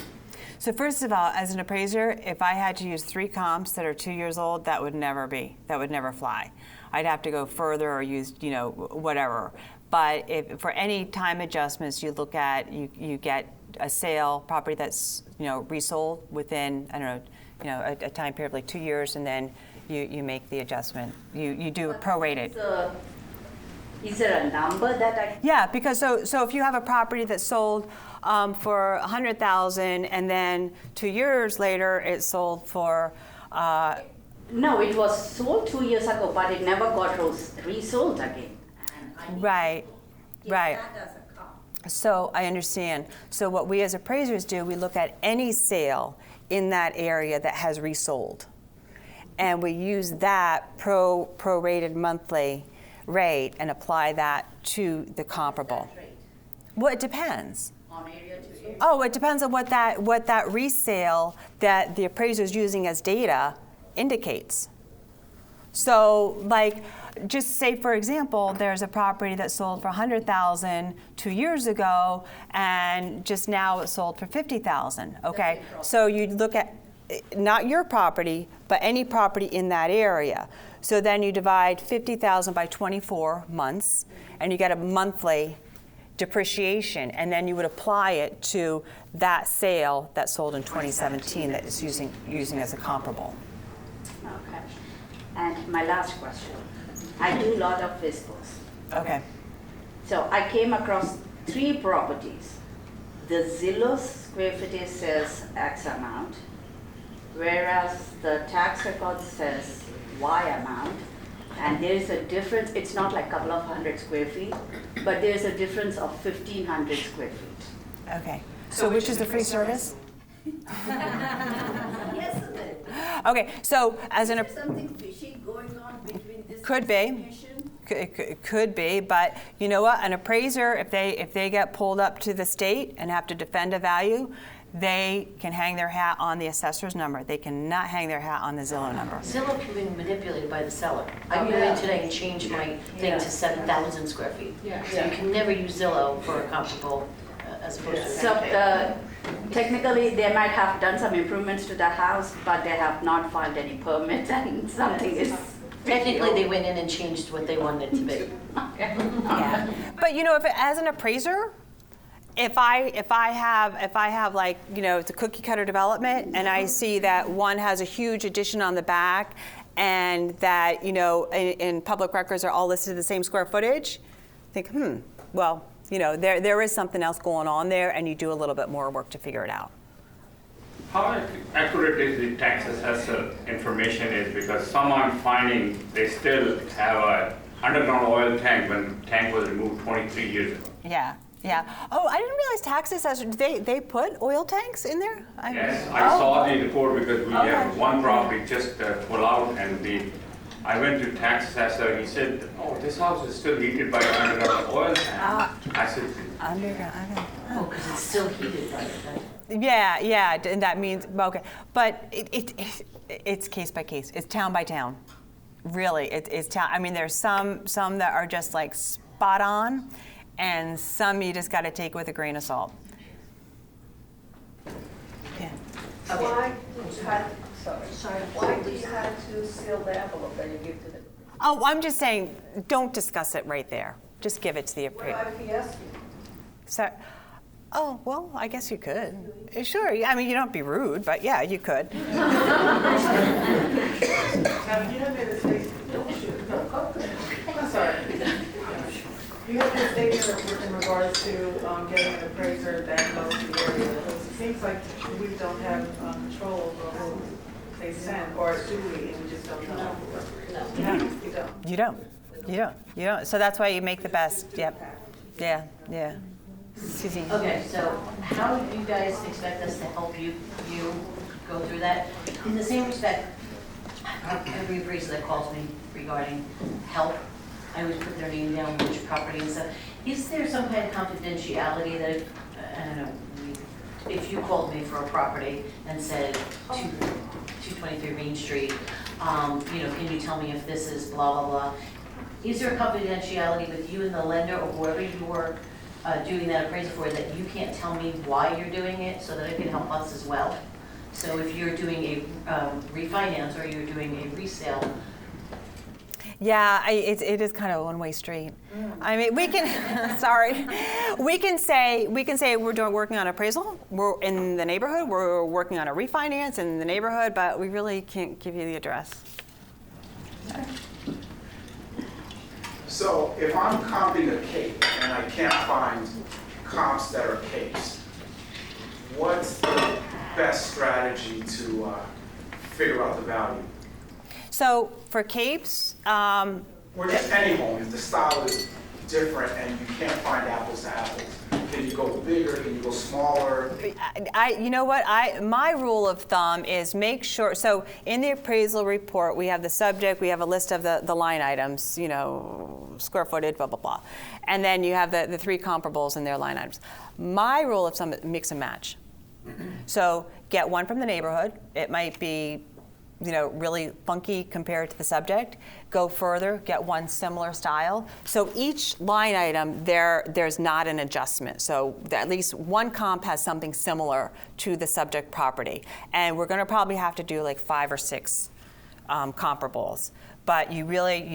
So first of all, as an appraiser, if I had to use 3 comps that are 2 years old, that would never fly. I'd have to go further or use, whatever. But if for any time adjustments, you look at, you get a sale property that's, resold within, a time period of like 2 years, and then you make the adjustment. You do a prorated. Is there a number that I? Yeah, because so if you have a property that's sold for $100,000, and then 2 years later it sold for. No, it was sold 2 years ago, but it never got resold again. Right. So I understand. So what we as appraisers do, we look at any sale in that area that has resold, and we use that prorated monthly rate and apply that to the comparable. Well, it depends. On area to area? Oh, it depends on what that resale that the appraiser is using as data indicates. So, like, just say for example, there's a property that sold for $100,000 2 years ago, and just now it sold for $50,000. Okay, so you look at not your property, but any property in that area. So then you divide 50,000 by 24 months, and you get a monthly depreciation, and then you would apply it to that sale that sold in 2017 that is using as a comparable. Okay. And my last question. I do a lot of FISBOs. Okay. So I came across 3 properties. The Zillow square footage says X amount, whereas the tax record says Y amount, and there is a difference. It's not like a couple of 100 square feet, but there's a difference of 1,500 square feet. Okay. So which is the free service? Yes, it is. Okay. So as an Is there something fishy going on between this could be. information? Could be, but you know what? An appraiser, if they get pulled up to the state and have to defend a value, they can hang their hat on the assessor's number. They cannot hang their hat on the Zillow number. Zillow can be manipulated by the seller. I went in today and changed my thing to 7,000 square feet. So you can never use Zillow for a comparable as opposed to. So technically, they might have done some improvements to the house, but they have not filed any permits, and something is. Technically, they went in and changed what they wanted it to be. Yeah. But as an appraiser, if I have like, it's a cookie cutter development, and I see that one has a huge addition on the back, and that in public records are all listed the same square footage, think, well, there is something else going on there, and you do a little bit more work to figure it out. How accurate is the tax assessor information is, because some I'm finding they still have a underground oil tank when the tank was removed 23 years ago. Yeah. Oh, I didn't realize tax assessors, they put oil tanks in there? Yes, I saw the report because we have one property just pull out, and I went to tax assessor, he said, oh, this house is still heated by an underground oil tank. I said, Underground. Oh, because it's still heated, right? Yeah, and that means, okay. But it's case by case. It's town by town. Really, it's town. I mean, there's some that are just like spot on, and some you just got to take with a grain of salt. Yeah. So I had Sorry, why do you have to seal the envelope that you give to the? Oh, I'm just saying, don't discuss it right there. Just give it to the appraiser. What if he asks you? So, oh, well, I guess you could. Sure, I mean, you don't be rude, but yeah, you could. Now, you have made a statement, don't shoot, no, go. I'm sorry. You have made a statement in regards to getting an appraiser that knows the area. Because it seems like we don't have control over who they send, or do we, and we just don't know. No, you don't. You don't. You don't. You don't. So that's why you make the best. Yep. Yeah. Yeah. Susie. Okay, so how do you guys expect us to help you go through that? In the same respect, every appraiser that calls me regarding help, I always put their name down, which property and stuff. Is there some kind of confidentiality that, I don't know, if you called me for a property and said 223 Main Street, can you tell me if this is blah, blah, blah? Is there a confidentiality with you and the lender or whoever you are doing that appraisal for that you can't tell me why you're doing it so that it can help us as well? So if you're doing a refinance or you're doing a resale. Yeah, it is kind of a one-way street. I mean, we can, sorry, we can say we're working on appraisal. We're in the neighborhood. We're working on a refinance in the neighborhood, but we really can't give you the address. So if I'm comping a cape and I can't find comps that are capes, what's the best strategy to figure out the value? So for capes, or just any home, if the style is different and you can't find apples to apples, can you go bigger? Can you go smaller? You know what? My rule of thumb is make sure. So in the appraisal report, we have the subject, we have a list of the line items, square footage, blah blah blah, and then you have the three comparables and their line items. My rule of thumb: mix and match. So get one from the neighborhood. It might be, really funky compared to the subject. Go further, get one similar style. So each line item, there's not an adjustment. So at least one comp has something similar to the subject property. And we're gonna probably have to do like 5 or 6 comparables. But you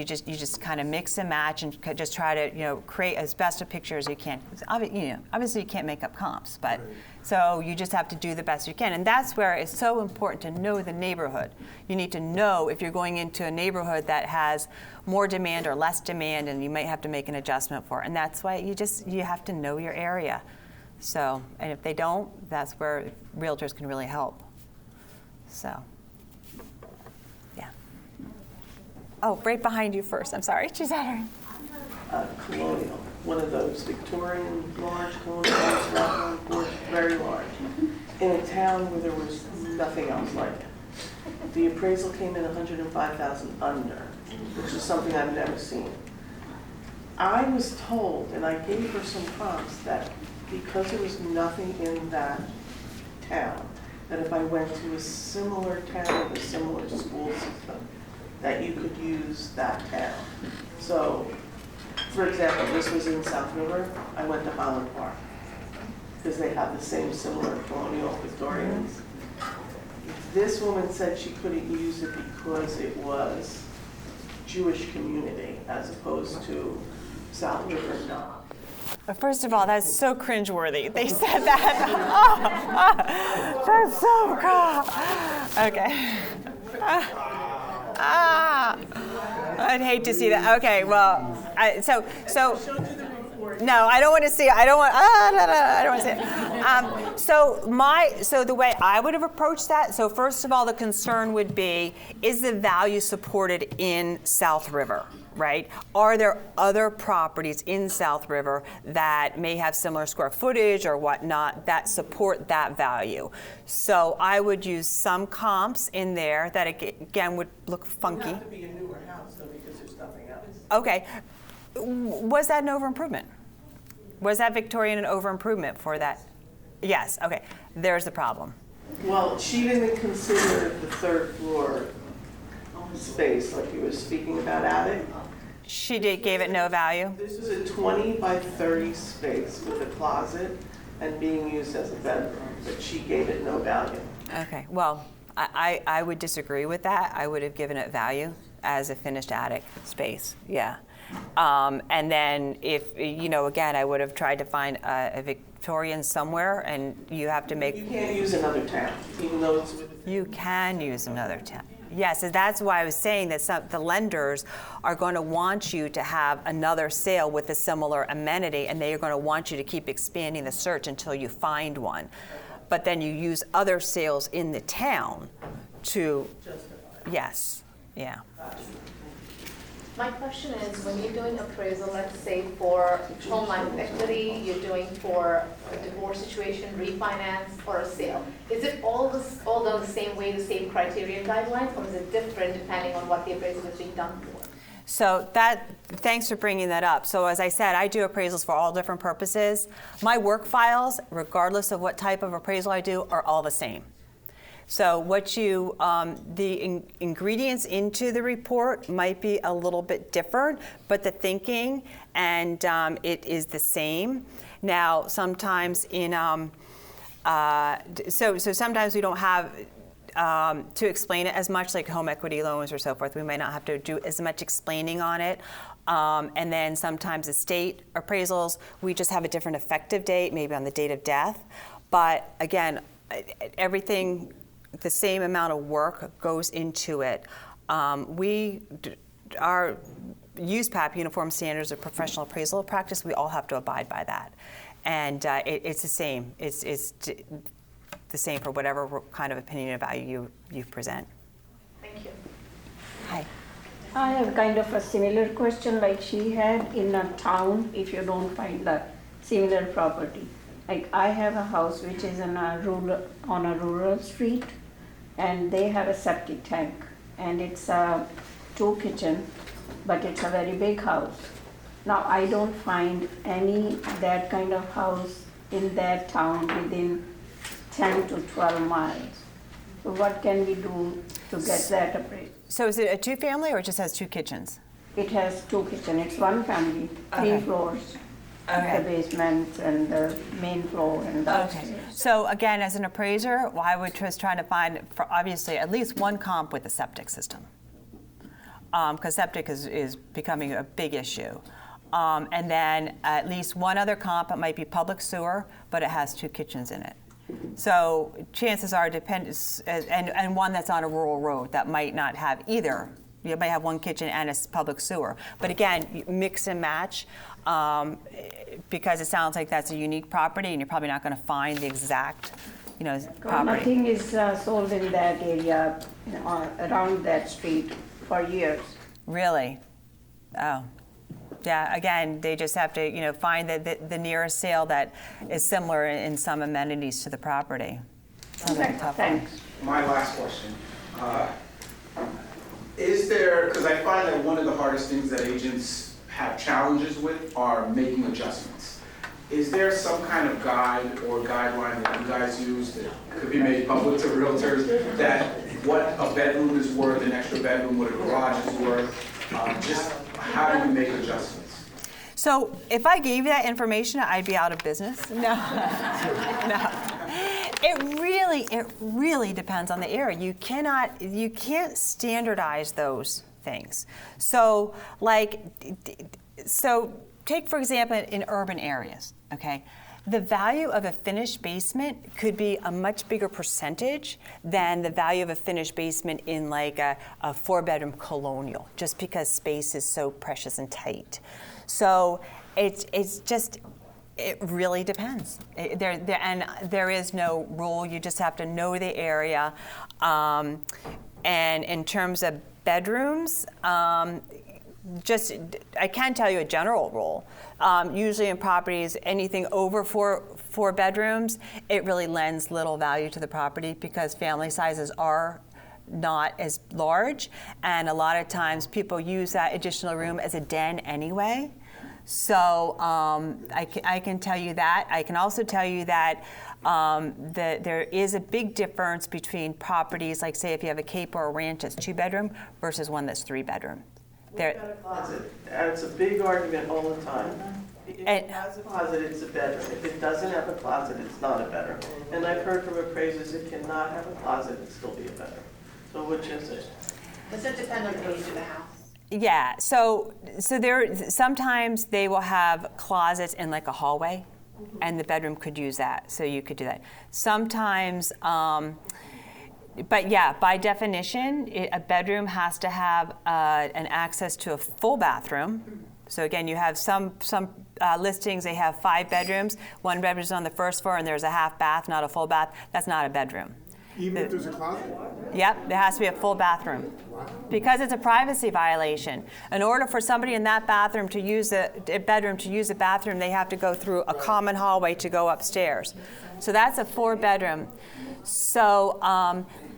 just kind of mix and match and just try to, create as best a picture as you can. Obviously you can't make up comps, but so you just have to do the best you can. And that's where it's so important to know the neighborhood. You need to know if you're going into a neighborhood that has more demand or less demand, and you might have to make an adjustment for it. And that's why you have to know your area. So, and if they don't, that's where realtors can really help. So. Oh, right behind you first. I'm sorry. She's at her. Colonial, one of those Victorian large colonial houses, very large, in a town where there was nothing else like it. The appraisal came in 105,000 under, which is something I've never seen. I was told, and I gave her some prompts, that because there was nothing in that town, that if I went to a similar town with a similar school system, that you could use that town. So, for example, this was in South River. I went to Holland Park because they have the same similar colonial Victorians. This woman said she couldn't use it because it was Jewish community as opposed to South River not. First of all, that's so cringeworthy. They said that. That's so cool. Okay. I'd hate to see that. Okay, well, no, I don't want to see it. I don't want to see it. So the way I would have approached that, so first of all, the concern would be, is the value supported in South River, right? Are there other properties in South River that may have similar square footage or whatnot that support that value? So I would use some comps in there that again would look funky. It would have to be a newer house though, because there's nothing else. Okay. Was that an over improvement? Was that Victorian an over improvement for that? Yes, okay. There's the problem. Well, she didn't consider the third floor space like you were speaking about attic. She gave it no value? This is a 20 by 30 space with a closet and being used as a bedroom, but she gave it no value. Okay, well, I would disagree with that. I would have given it value as a finished attic space, yeah. And then if, again, I would have tried to find a Victorian somewhere, and you have to make... You can't use another town, even though it's with... You can use another town. Yes, and that's why I was saying that the lenders are going to want you to have another sale with a similar amenity, and they are going to want you to keep expanding the search until you find one. But then you use other sales in the town to... Yes, yeah. My question is, when you're doing appraisal, let's say for home line of equity, you're doing for a divorce situation, refinance, or a sale, is it all done the same way, the same criteria and guidelines, or is it different depending on what the appraisal is being done for? So thanks for bringing that up. So as I said, I do appraisals for all different purposes. My work files, regardless of what type of appraisal I do, are all the same. So the ingredients into the report might be a little bit different, but the thinking and it is the same. Now, sometimes so sometimes we don't have to explain it as much, like home equity loans or so forth. We might not have to do as much explaining on it. And then sometimes estate appraisals, we just have a different effective date, maybe on the date of death. But again, everything, the same amount of work goes into it. Our USPAP, Uniform Standards of Professional Appraisal Practice, we all have to abide by that. And it's the same. It's the same for whatever kind of opinion or value you present. Thank you. Hi. I have kind of a similar question like she had in a town if you don't find a similar property. Like I have a house which is on a rural street, and they have a septic tank, and it's a 2 kitchen, but it's a very big house. Now I don't find any that kind of house in that town within 10 to 12 miles. So what can we do to get that appraised? So is it a 2-family, or it just has 2 kitchens? It has 2 kitchens. It's 1 family, 3 floors. Okay. The basement and the main floor and the upstairs. So again, as an appraiser, I would just try to find, for obviously, at least one comp with a septic system, because septic is becoming a big issue. And then at least one other comp. It might be public sewer, but it has 2 kitchens in it. So chances are, and one that's on a rural road that might not have either. You might have 1 kitchen and a public sewer. But again, you mix and match, because it sounds like that's a unique property, and you're probably not going to find the exact, property. Nothing is sold in that area, around that street for years. Really? Oh. Yeah, again, they just have to, find the nearest sale that is similar in some amenities to the property. Sounds like a tough one. Thanks. My last question. Is there, because I find that one of the hardest things that agents have challenges with are making adjustments. Is there some kind of guide or guideline that you guys use that could be made public to realtors, that what a bedroom is worth, an extra bedroom, what a garage is worth, just how do you make adjustments? So if I gave you that information, I'd be out of business. No, no. It really depends on the area. You can't standardize those things. So take for example in urban areas, okay? The value of a finished basement could be a much bigger percentage than the value of a finished basement in like a 4-bedroom colonial, just because space is so precious and tight. So it really depends. There is no rule. You just have to know the area. And in terms of bedrooms, I can tell you a general rule. Usually in properties, anything over four bedrooms, it really lends little value to the property because family sizes are not as large, and a lot of times people use that additional room as a den anyway. So I can tell you that. I can also tell you that there is a big difference between properties, like say if you have a Cape or a ranch that's 2-bedroom versus one that's 3-bedroom. It's a big argument all the time. If it has a closet, it's a bedroom. If it doesn't have a closet, it's not a bedroom. And I've heard from appraisers it cannot have a closet and still be a bedroom. So which is it? Does it depend on the age of the house? Yeah, so there, sometimes they will have closets in like a hallway, and the bedroom could use that, so you could do that. Sometimes, but yeah, by definition, a bedroom has to have an access to a full bathroom. So again, you have some listings, they have 5 bedrooms. 1 bedroom is on the first floor, and there's a half bath, not a full bath. That's not a bedroom. Even if there's a closet? Yep, there has to be a full bathroom. Because it's a privacy violation. In order for somebody in that bathroom to use a bedroom to use a bathroom, they have to go through a common hallway to go upstairs. So that's a 4-bedroom. So,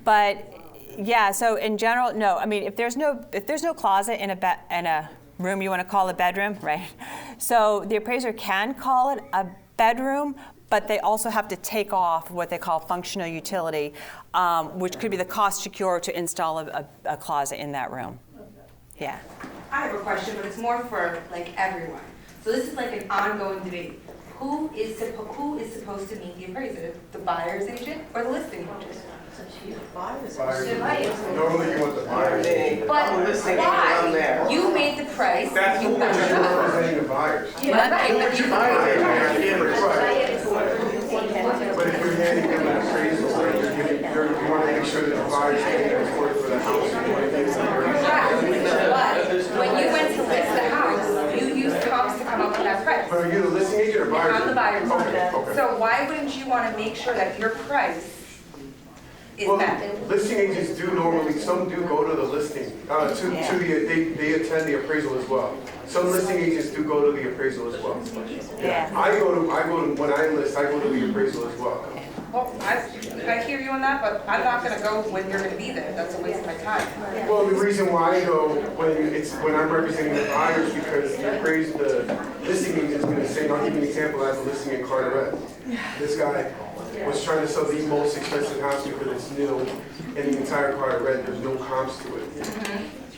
but yeah, so in general, no. I mean, if there's no closet in a room you want to call a bedroom, right? So the appraiser can call it a bedroom, but they also have to take off what they call functional utility, which could be the cost to cure to install a closet in that room. Yeah. I have a question, but it's more for like everyone. So this is like an ongoing debate. Who is supposed to meet the appraiser? The buyer's agent or the listing agent? Buyers. Normally you want the buyers. But why? You made the price. That's You you're representing the buyers. Yeah, right, but you But if you're handing them an appraisal, you want to make sure that the buyers can afford for the house. You want to give them But when you went to list the house, you used comps to come up with that price. But are you the listing agent or buyer's agent? I'm the buyer's agent. Okay. So why wouldn't you want to make sure that your price is Well, met? listing agents do normally, some do go to the listing, they attend the appraisal as well. Some listing agents do go to the appraisal as well. Yeah. I go to, when I list, I go to the appraisal as well. Well, I hear you on that, but I'm not going to go when you're going to be there. That's a waste of my time. Well, the reason why I go when I'm representing the buyers, because the listing agent is going to say, I'll give you an example, I have a listing in Carteret. This guy was trying to sell the most expensive house because it's new in the entire Carteret, there's no comps to it.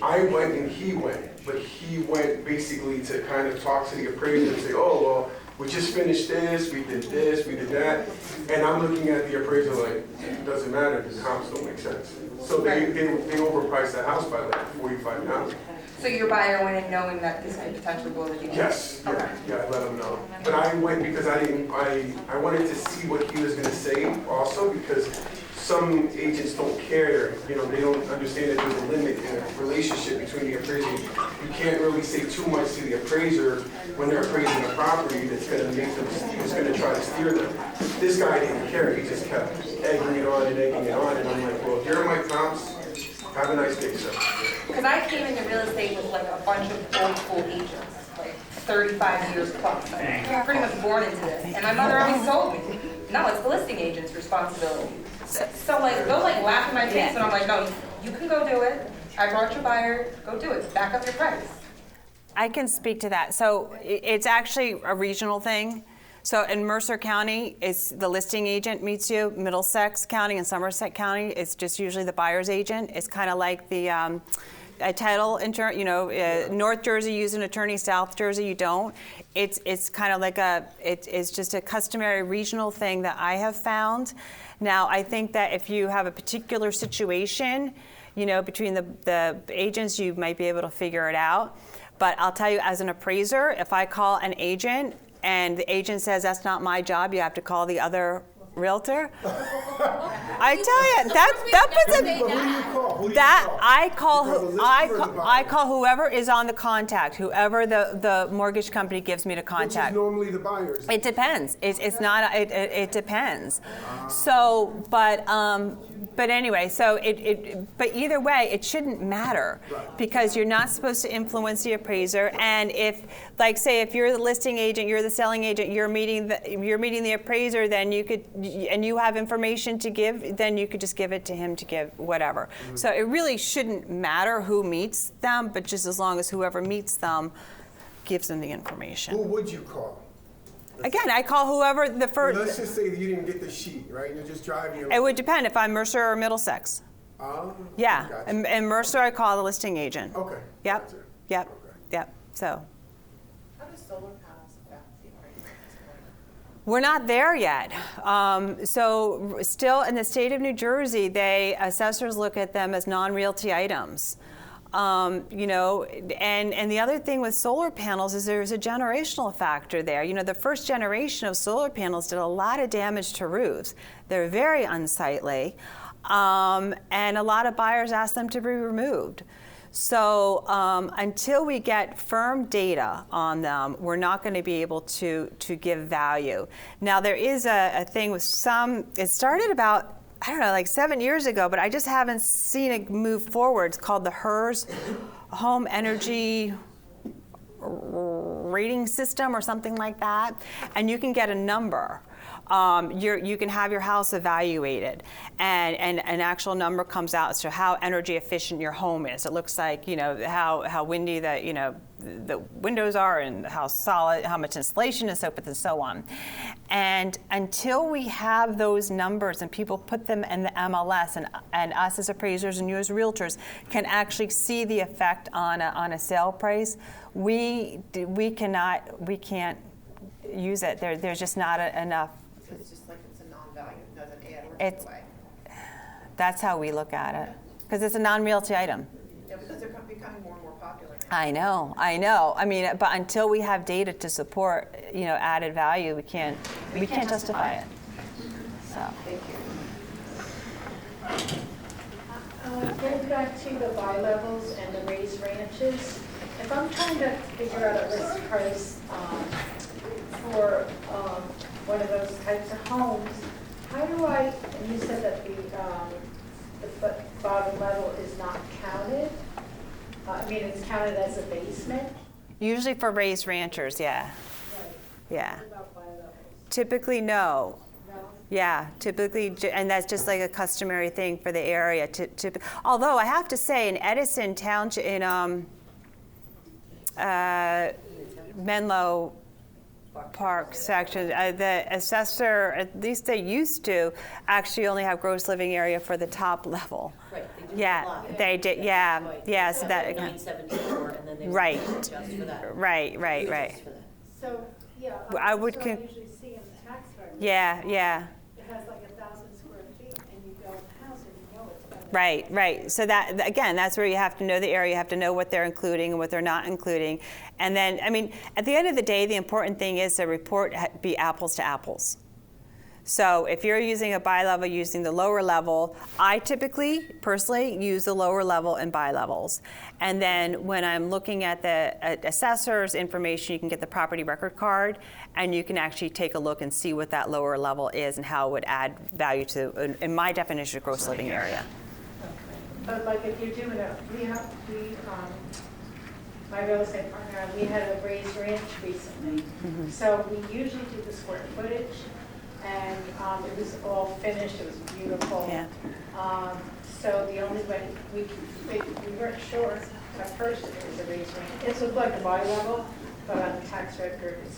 I went and he went, but he went basically to kind of talk to the appraiser and say, oh, well, we just finished this, we did that. And I'm looking at the appraisal like, it doesn't matter, the comps don't make sense. So they overpriced the house by like $45,000. So your buyer went in knowing that this could potentially go to the dealer? Yes, yeah, I let him know. But I went because I wanted to see what he was gonna say also, because some agents don't care, they don't understand that there's a limit in a relationship between the appraiser. You can't really say too much to the appraiser when they're appraising a property that's gonna make them, who's gonna try to steer them. This guy didn't care, he just kept egging it on, and I'm like, well, here are my comps, have a nice day, sir. Because I came into real estate with like a bunch of old school agents, like 35 years plus. I'm pretty much born into this. And my mother always told me, no, it's the listing agent's responsibility. So like, they'll like laugh in my face, and I'm like, no, you can go do it. I brought your buyer, go do it. Back up your price. I can speak to that. So it's actually a regional thing. So in Mercer County, it's the listing agent meets you. Middlesex County and Somerset County, it's just usually the buyer's agent. It's kind of like the a title insurance. North Jersey use an attorney, South Jersey you don't. It's kind of like it's just a customary regional thing that I have found. Now I think that if you have a particular situation, between the agents, you might be able to figure it out. But I'll tell you, as an appraiser, if I call an agent and the agent says that's not my job, you have to call the other realtor. I tell you, I call whoever is on the contact, whoever the mortgage company gives me to contact. Which is normally the buyers. It depends. It's not. It depends. So, but anyway, so but either way, it shouldn't matter, because you're not supposed to influence the appraiser. And if, like, say, if you're the listing agent, you're the selling agent, you're meeting the appraiser, then you could, and you have information to give, then you could just give it to him to give whatever. Mm-hmm. So it really shouldn't matter who meets them, but just as long as whoever meets them gives them the information. Who would you call? Again, I call whoever the first. Let's just say that you didn't get the sheet, right? You're just driving. It would depend if I'm Mercer or Middlesex. Yeah, gotcha. and Mercer I call the listing agent. Okay. Yep, Gotcha. yep, Okay. yep. So. How does solar panels affect We're not there yet. So still in the state of New Jersey, assessors look at them as non-realty items. You know, and the other thing with solar panels is there's a generational factor there. You know, the first generation of solar panels did a lot of damage to roofs. They're very unsightly, and a lot of buyers ask them to be removed. So until we get firm data on them, we're not going to be able to give value. Now there is a thing with some, it started about, I don't know, like 7 years ago, but I just haven't seen it move forward. It's called the HERS, Home Energy Rating System or something like that. And you can get a number. You can have your house evaluated, and an actual number comes out as to how energy efficient your home is. It looks like, you know, how windy the windows are, and how solid, how much insulation and so forth and so on. And until we have those numbers and people put them in the MLS, and us as appraisers and you as realtors can actually see the effect on a sale price, we can't use it. There's just not enough. It's just like it's a non-value, it doesn't add or take away. That's how we look at it, because it's a non-realty item. Yeah, because they're becoming more and more popular. I know. I mean, but until we have data to support, you know, added value, we can't justify it. So. Thank you. Getting back to the buy levels and the raised ranches, if I'm trying to figure out a list price for one of those types of homes, how do I, and you said that the bottom level is not counted. I mean, it's counted as a basement? Usually for raised ranchers, yeah. Right. Yeah. What about buy levels? Typically, no. No? Yeah, typically, and that's just like a customary thing for the area. Although I have to say, in Edison Township, in Menlo Park section, the assessor, at least they used to, actually only have gross living area for the top level. Right, they do Yeah, a lot. they did. Yeah, yeah. So that 974, and then they Right. adjust for that. Right. You adjust for that. So, yeah, I would that's what I con- usually see in the tax records. Yeah. It has like 1,000 square feet, and you go in the house and you know it's better. Right. So that, again, that's where you have to know the area. You have to know what they're including and what they're not including. And then, I mean, at the end of the day, the important thing is the report be apples to apples. So if you're using a buy level using the lower level, I typically, personally, use the lower level and buy levels. And then when I'm looking at the assessor's information, you can get the property record card, and you can actually take a look and see what that lower level is and how it would add value to, in my definition, of gross living area. But like if you're doing my real estate partner, we had a raised ranch recently. Mm-hmm. So we usually do the square footage, and it was all finished, it was beautiful. Yeah. So the only way we weren't sure at first if it was a raised ranch. It looked like a buy level, but on the tax record it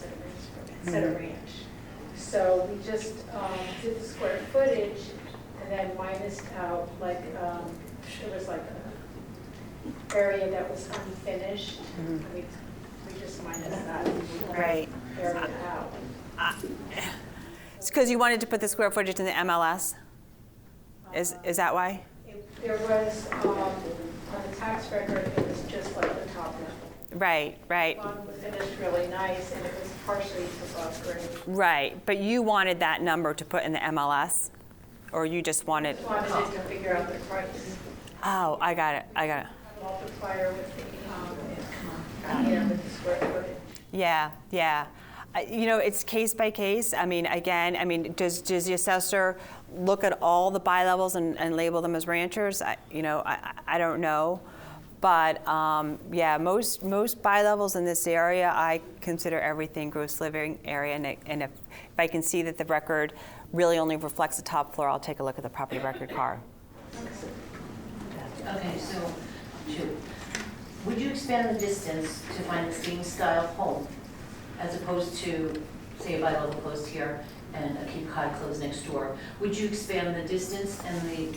said a ranch. So we just did the square footage and then minused out like, it was like an area that was unfinished. We just minused that Right. area out. It's because you wanted to put the square footage in the MLS? Is that why? There was, on the tax record, it was just like the top level. Right. One was finished really nice, and it was partially above grade. Right, but you wanted that number to put in the MLS? Or you just wanted? Wanted it to figure out the price. Oh, I got it. Multiplier with the, with the square footage. Yeah. You know, it's case by case. I mean, again, does the assessor look at all the buy levels and label them as ranchers? I don't know. But yeah, most buy levels in this area, I consider everything gross living area. And if I can see that the record really only reflects the top floor, I'll take a look at the property record card. Okay, so, would you expand the distance to find the same style home as opposed to, say, a buy level closed here and a Cape Cod closed next door? Would you expand the distance and the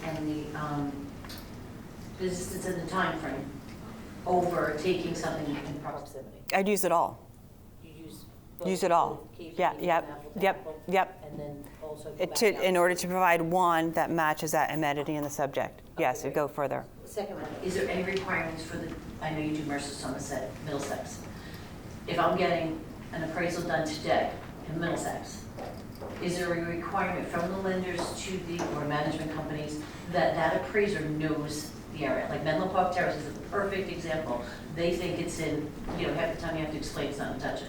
distance and the time frame over taking something in proximity? I'd use it all. You use Use it all. Yeah, yep. And then also. In order to provide one that matches that amenity in the subject. Yes, you go further. Second one, is there any requirements for the, I know you do Mercer, Somerset, Middlesex. If I'm getting an appraisal done today in Middlesex, is there a requirement from the lenders to the, or management companies, that that appraiser knows the area? Like Menlo Park Terrace is a perfect example. They think it's in, half the time you have to explain it's not in touch it.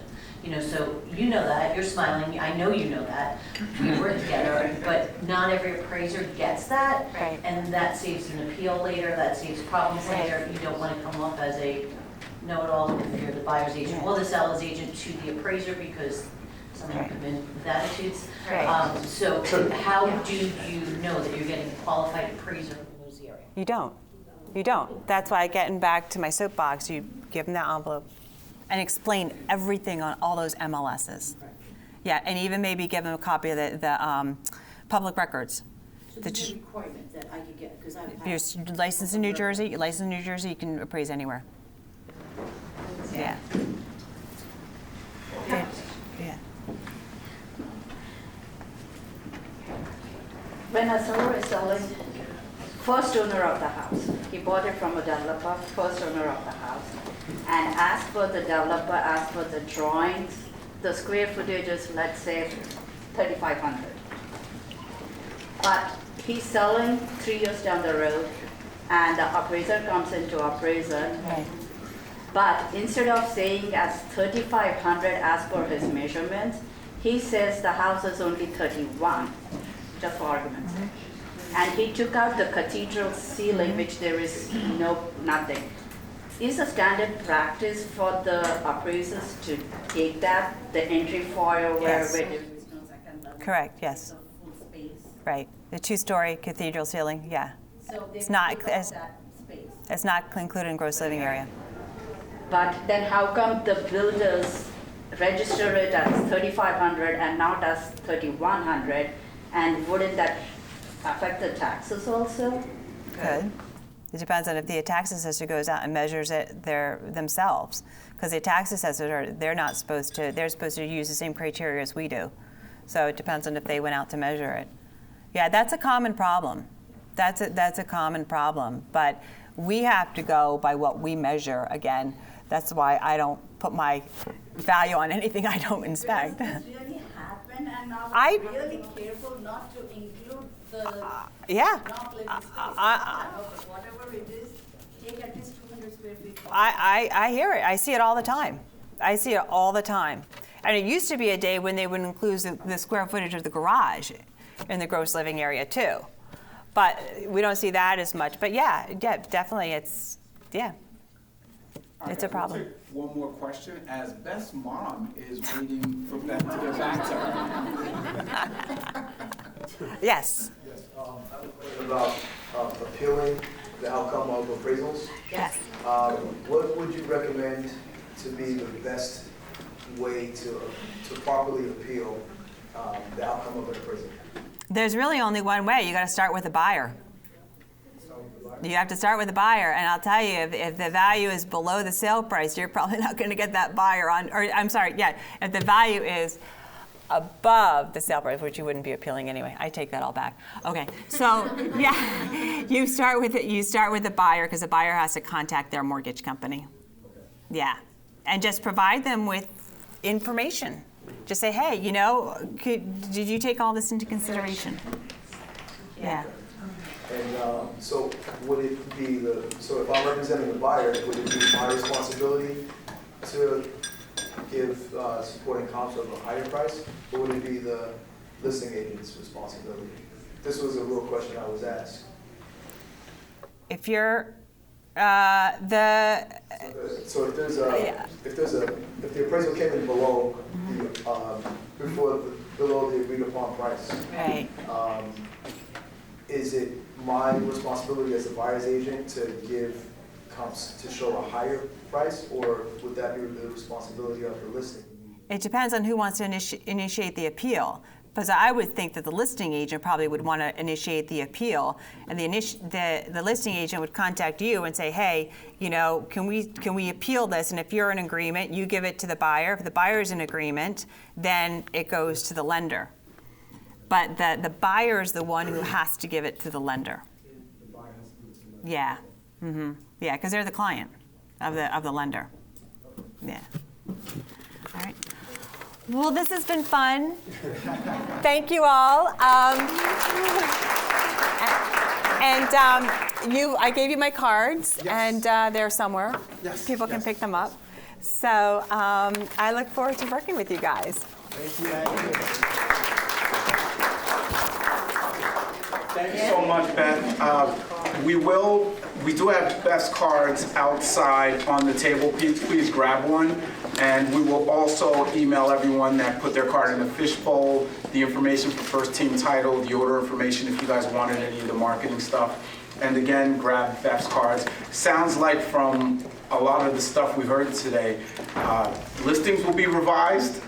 So you know that, you're smiling, I know you know that, we work together, but not every appraiser gets that. Right. And that saves an appeal later, that saves problems later. You don't want to come off as a know-it-all if you're the buyer's agent or the seller's agent to the appraiser, because some of them come in with attitudes. Right. So how do you know that you're getting a qualified appraiser who knows the area? You don't. You don't. That's why, getting back to my soapbox, you give them that envelope and explain everything on all those MLSs. Right. Yeah, and even maybe give them a copy of the public records. So there's no requirement that I could get, because You're licensed in New Jersey, you can appraise anywhere. Yeah. Yeah. When a seller is selling, first owner of the house, he bought it from a developer, first owner of the house, and asked for the developer, asked for the drawings, the square footage is, let's say, 3,500. But he's selling 3 years down the road, and the appraiser comes into appraisal. Right. But instead of saying as 3,500 as per his measurements, he says the house is only 31, just for argument's sake. And he took out the cathedral ceiling, which there is nothing. Is a standard practice for the appraisers to take that, the entry foyer where Yes. there is no second level? Correct, yes. Full space. Right. The 2-story cathedral ceiling, yeah. So they It's not, take out that space. it's not included in gross living area. But then how come the builders register it as 3,500 and not as 3,100? And wouldn't that affect the taxes also? Good. It depends on if the tax assessor goes out and measures it themselves. Because the tax assessors, they're supposed to use the same criteria as we do. So it depends on if they went out to measure it. Yeah, that's a common problem. That's a common problem. But we have to go by what we measure again. That's why I don't put my value on anything I don't inspect. Does this really happen? And now I- we're really careful not to include the Yeah. not living space. Whatever it is, take at least 200 square feet. I hear it. I see it all the time. And it used to be a day when they would include the square footage of the garage in the gross living area too. But we don't see that as much. But yeah, definitely it's a problem. I'll take one more question. As Beth's mom is waiting for Beth to get back to her. Yes. Yes, I have a question about appealing the outcome of appraisals. Yes. What would you recommend to be the best way to properly appeal the outcome of an appraisal? There's really only one way. You got to start with the buyer. You have to start with the buyer, and I'll tell you, if the value is below the sale price, you're probably not going to get that buyer on. Or I'm sorry, if the value is above the sale price, which you wouldn't be appealing anyway. I take that all back. Okay, so you start with the buyer, because the buyer has to contact their mortgage company. Yeah, and just provide them with information. Just say, hey, did you take all this into consideration? Yeah. And so would it be so if I'm representing the buyer, would it be my responsibility to give supporting comps of a higher price, or would it be the listing agent's responsibility? This was a real question I was asked. If you're So if the appraisal came in below below the agreed upon price, right. Is it my responsibility as a buyer's agent to give comps to show a higher price, or would that be the responsibility of the listing? It depends on who wants to initiate the appeal. Because I would think that the listing agent probably would want to initiate the appeal, and the listing agent would contact you and say, hey, you know, can we appeal this? And if you're in agreement, you give it to the buyer. If the buyer's in agreement, then it goes to the lender. But the buyer is the one who has to give it to the lender. Yeah. Mm-hmm. Yeah, because they're the client of the lender. Yeah. All right. Well, this has been fun. Thank you all. I gave you my cards, and they're somewhere. Yes, People can pick them up. So I look forward to working with you guys. Thank you. Thank you so much, Beth. We do have Beth's cards outside on the table. Please grab one. And we will also email everyone that put their card in the fishbowl, the information for first team title, the order information if you guys wanted any of the marketing stuff. And again, grab Beth's cards. Sounds like from a lot of the stuff we heard today, listings will be revised.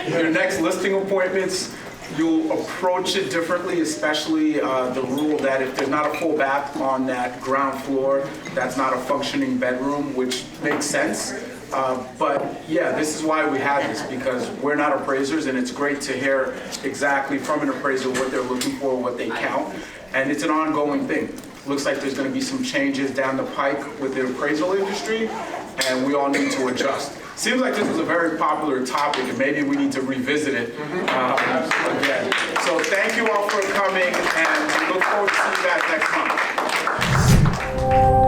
Your next listing appointments, you'll approach it differently, especially the rule that if there's not a full bath on that ground floor, that's not a functioning bedroom, which makes sense. But yeah, this is why we have this, because we're not appraisers, and it's great to hear exactly from an appraiser what they're looking for, what they count, and it's an ongoing thing. Looks like there's going to be some changes down the pike with the appraisal industry, and we all need to adjust. Seems like this was a very popular topic, and maybe we need to revisit it again. So thank you all for coming, and we look forward to seeing you guys next month.